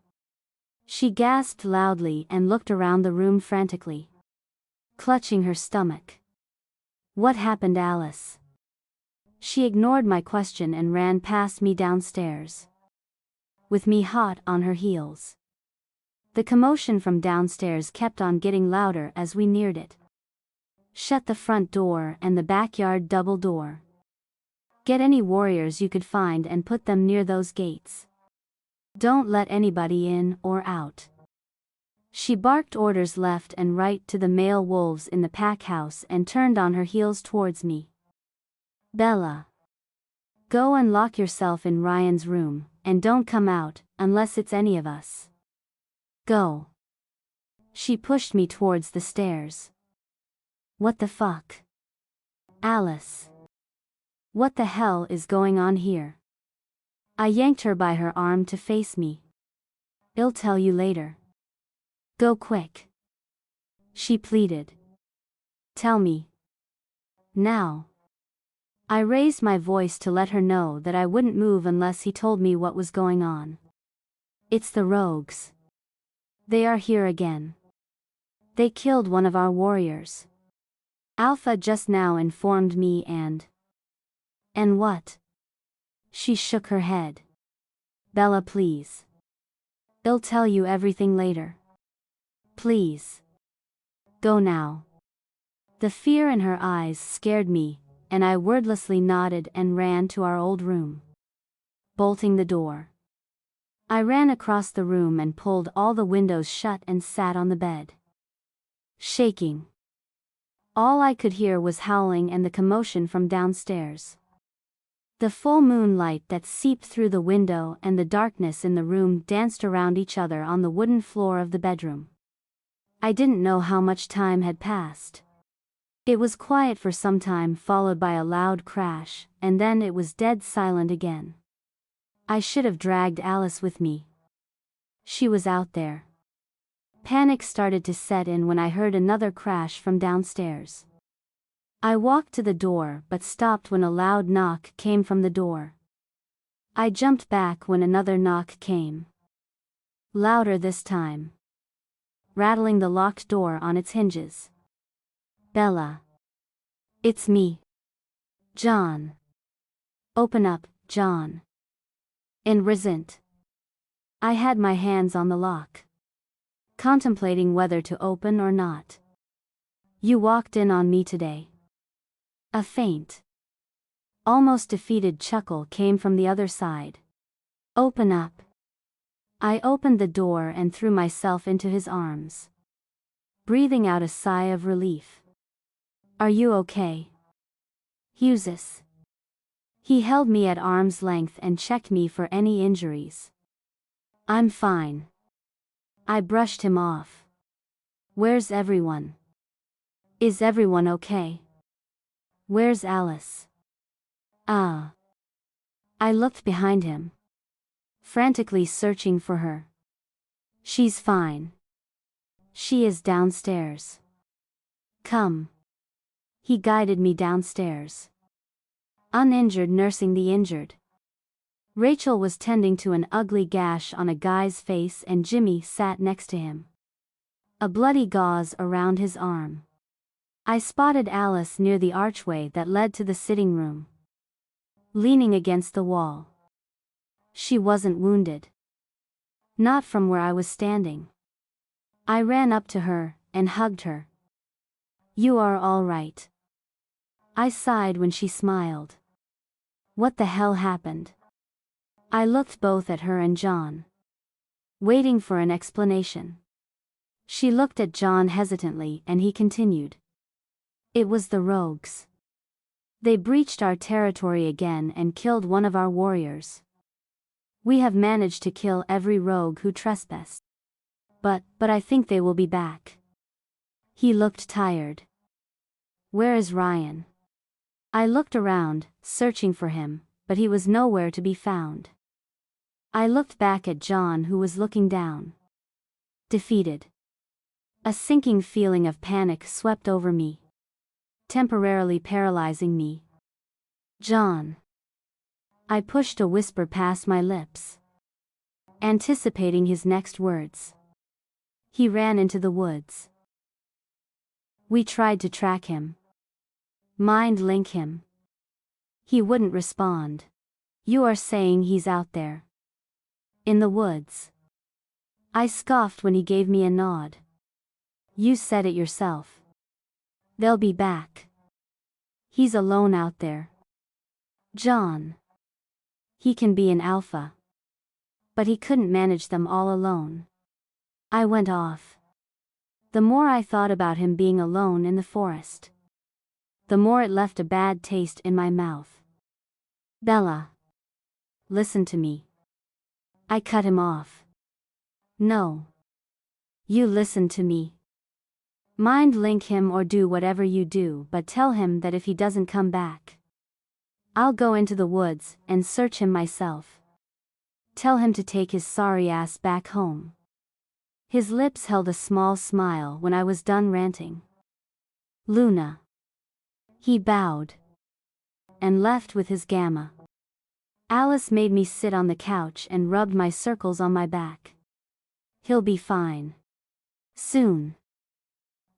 She gasped loudly and looked around the room frantically, clutching her stomach. What happened, Alice? She ignored my question and ran past me downstairs, with me hot on her heels. The commotion from downstairs kept on getting louder as we neared it. Shut the front door and the backyard double door. Get any warriors you could find and put them near those gates. Don't let anybody in or out. She barked orders left and right to the male wolves in the pack house and turned on her heels towards me. Bella. Go and lock yourself in Ryan's room, and don't come out, unless it's any of us. Go. She pushed me towards the stairs. What the fuck? Alice. What the hell is going on here? I yanked her by her arm to face me. I'll tell you later. Go quick. She pleaded. Tell me. Now. I raised my voice to let her know that I wouldn't move unless he told me what was going on. It's the rogues. They are here again. They killed one of our warriors. Alpha just now informed me and what? She shook her head. Bella, please. I'll tell you everything later. Please. Go now. The fear in her eyes scared me, and I wordlessly nodded and ran to our old room. Bolting the door. I ran across the room and pulled all the windows shut and sat on the bed. Shaking. All I could hear was howling and the commotion from downstairs. The full moonlight that seeped through the window and the darkness in the room danced around each other on the wooden floor of the bedroom. I didn't know how much time had passed. It was quiet for some time, followed by a loud crash, and then it was dead silent again. I should have dragged Alice with me. She was out there. Panic started to set in when I heard another crash from downstairs. I walked to the door but stopped when a loud knock came from the door. I jumped back when another knock came. Louder this time. Rattling the locked door on its hinges. Bella. It's me. John. Open up, John. In resent. I had my hands on the lock. Contemplating whether to open or not. You walked in on me today. A faint, almost defeated chuckle came from the other side. Open up. I opened the door and threw myself into his arms. Breathing out a sigh of relief. Are you okay? Hughes. He held me at arm's length and checked me for any injuries. I'm fine. I brushed him off. Where's everyone? Is everyone okay? Where's Alice? Ah. I looked behind him. Frantically searching for her. She's fine. She is downstairs. Come. He guided me downstairs. Uninjured, nursing the injured. Rachel was tending to an ugly gash on a guy's face and Jimmy sat next to him. A bloody gauze around his arm. I spotted Alice near the archway that led to the sitting room. Leaning against the wall. She wasn't wounded. Not from where I was standing. I ran up to her and hugged her. You are all right. I sighed when she smiled. What the hell happened? I looked both at her and John. Waiting for an explanation. She looked at John hesitantly and he continued. It was the rogues. They breached our territory again and killed one of our warriors. We have managed to kill every rogue who trespassed. But I think they will be back. He looked tired. Where is Ryan? I looked around, searching for him, but he was nowhere to be found. I looked back at John, who was looking down. Defeated. A sinking feeling of panic swept over me. Temporarily paralyzing me. John. I pushed a whisper past my lips. Anticipating his next words. He ran into the woods. We tried to track him. Mind link him. He wouldn't respond. You are saying he's out there? In the woods. I scoffed when he gave me a nod. You said it yourself. They'll be back. He's alone out there. John. He can be an alpha. But he couldn't manage them all alone. I went off. The more I thought about him being alone in the forest, the more it left a bad taste in my mouth. Bella. Listen to me. I cut him off. No. You listen to me. Mind link him or do whatever you do, but tell him that if he doesn't come back, I'll go into the woods and search him myself. Tell him to take his sorry ass back home. His lips held a small smile when I was done ranting. Luna. He bowed and left with his gamma. Alice made me sit on the couch and rubbed my circles on my back. He'll be fine. Soon.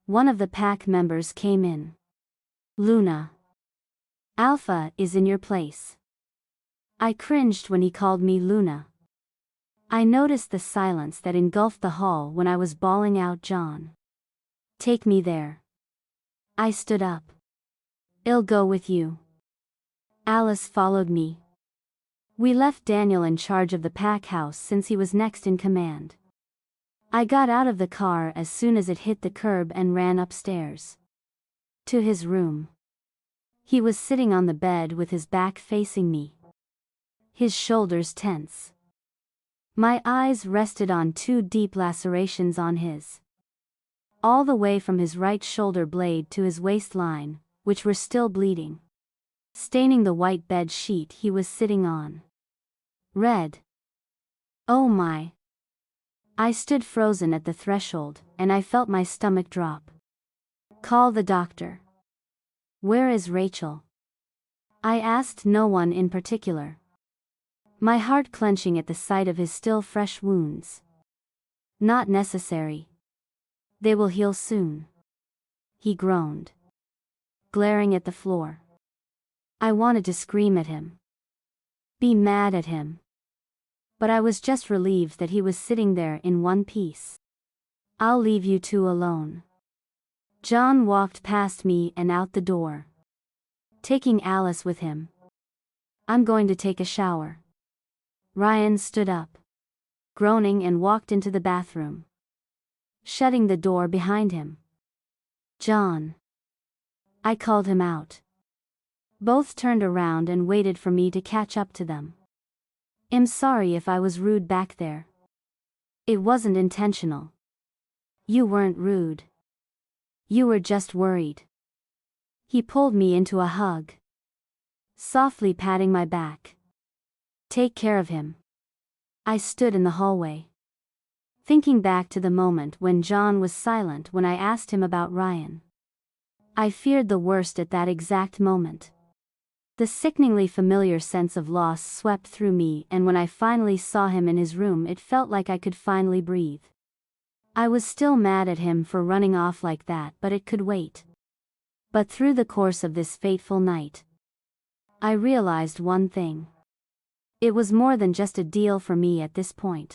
One of the pack members came in. Luna. Alpha is in your place. I cringed when he called me Luna. I noticed the silence that engulfed the hall when I was bawling out John. Take me there. I stood up. I'll go with you. Alice followed me. We left Daniel in charge of the pack house since he was next in command. I got out of the car as soon as it hit the curb and ran upstairs to his room. He was sitting on the bed with his back facing me, his shoulders tense. My eyes rested on two deep lacerations on his, all the way from his right shoulder blade to his waistline, which were still bleeding, staining the white bed sheet he was sitting on. Red. Oh my. I stood frozen at the threshold, and I felt my stomach drop. Call the doctor. Where is Rachel? I asked no one in particular, my heart clenching at the sight of his still fresh wounds. Not necessary. They will heal soon. He groaned, glaring at the floor. I wanted to scream at him, be mad at him. But I was just relieved that he was sitting there in one piece. I'll leave you two alone. John walked past me and out the door, taking Alice with him. I'm going to take a shower. Ryan stood up, groaning, and walked into the bathroom, shutting the door behind him. John. I called him out. Both turned around and waited for me to catch up to them. I'm sorry if I was rude back there. It wasn't intentional. You weren't rude. You were just worried. He pulled me into a hug, softly patting my back. Take care of him. I stood in the hallway, thinking back to the moment when John was silent when I asked him about Ryan. I feared the worst at that exact moment. The sickeningly familiar sense of loss swept through me, and when I finally saw him in his room, it felt like I could finally breathe. I was still mad at him for running off like that, but it could wait. But through the course of this fateful night, I realized one thing. It was more than just a deal for me at this point.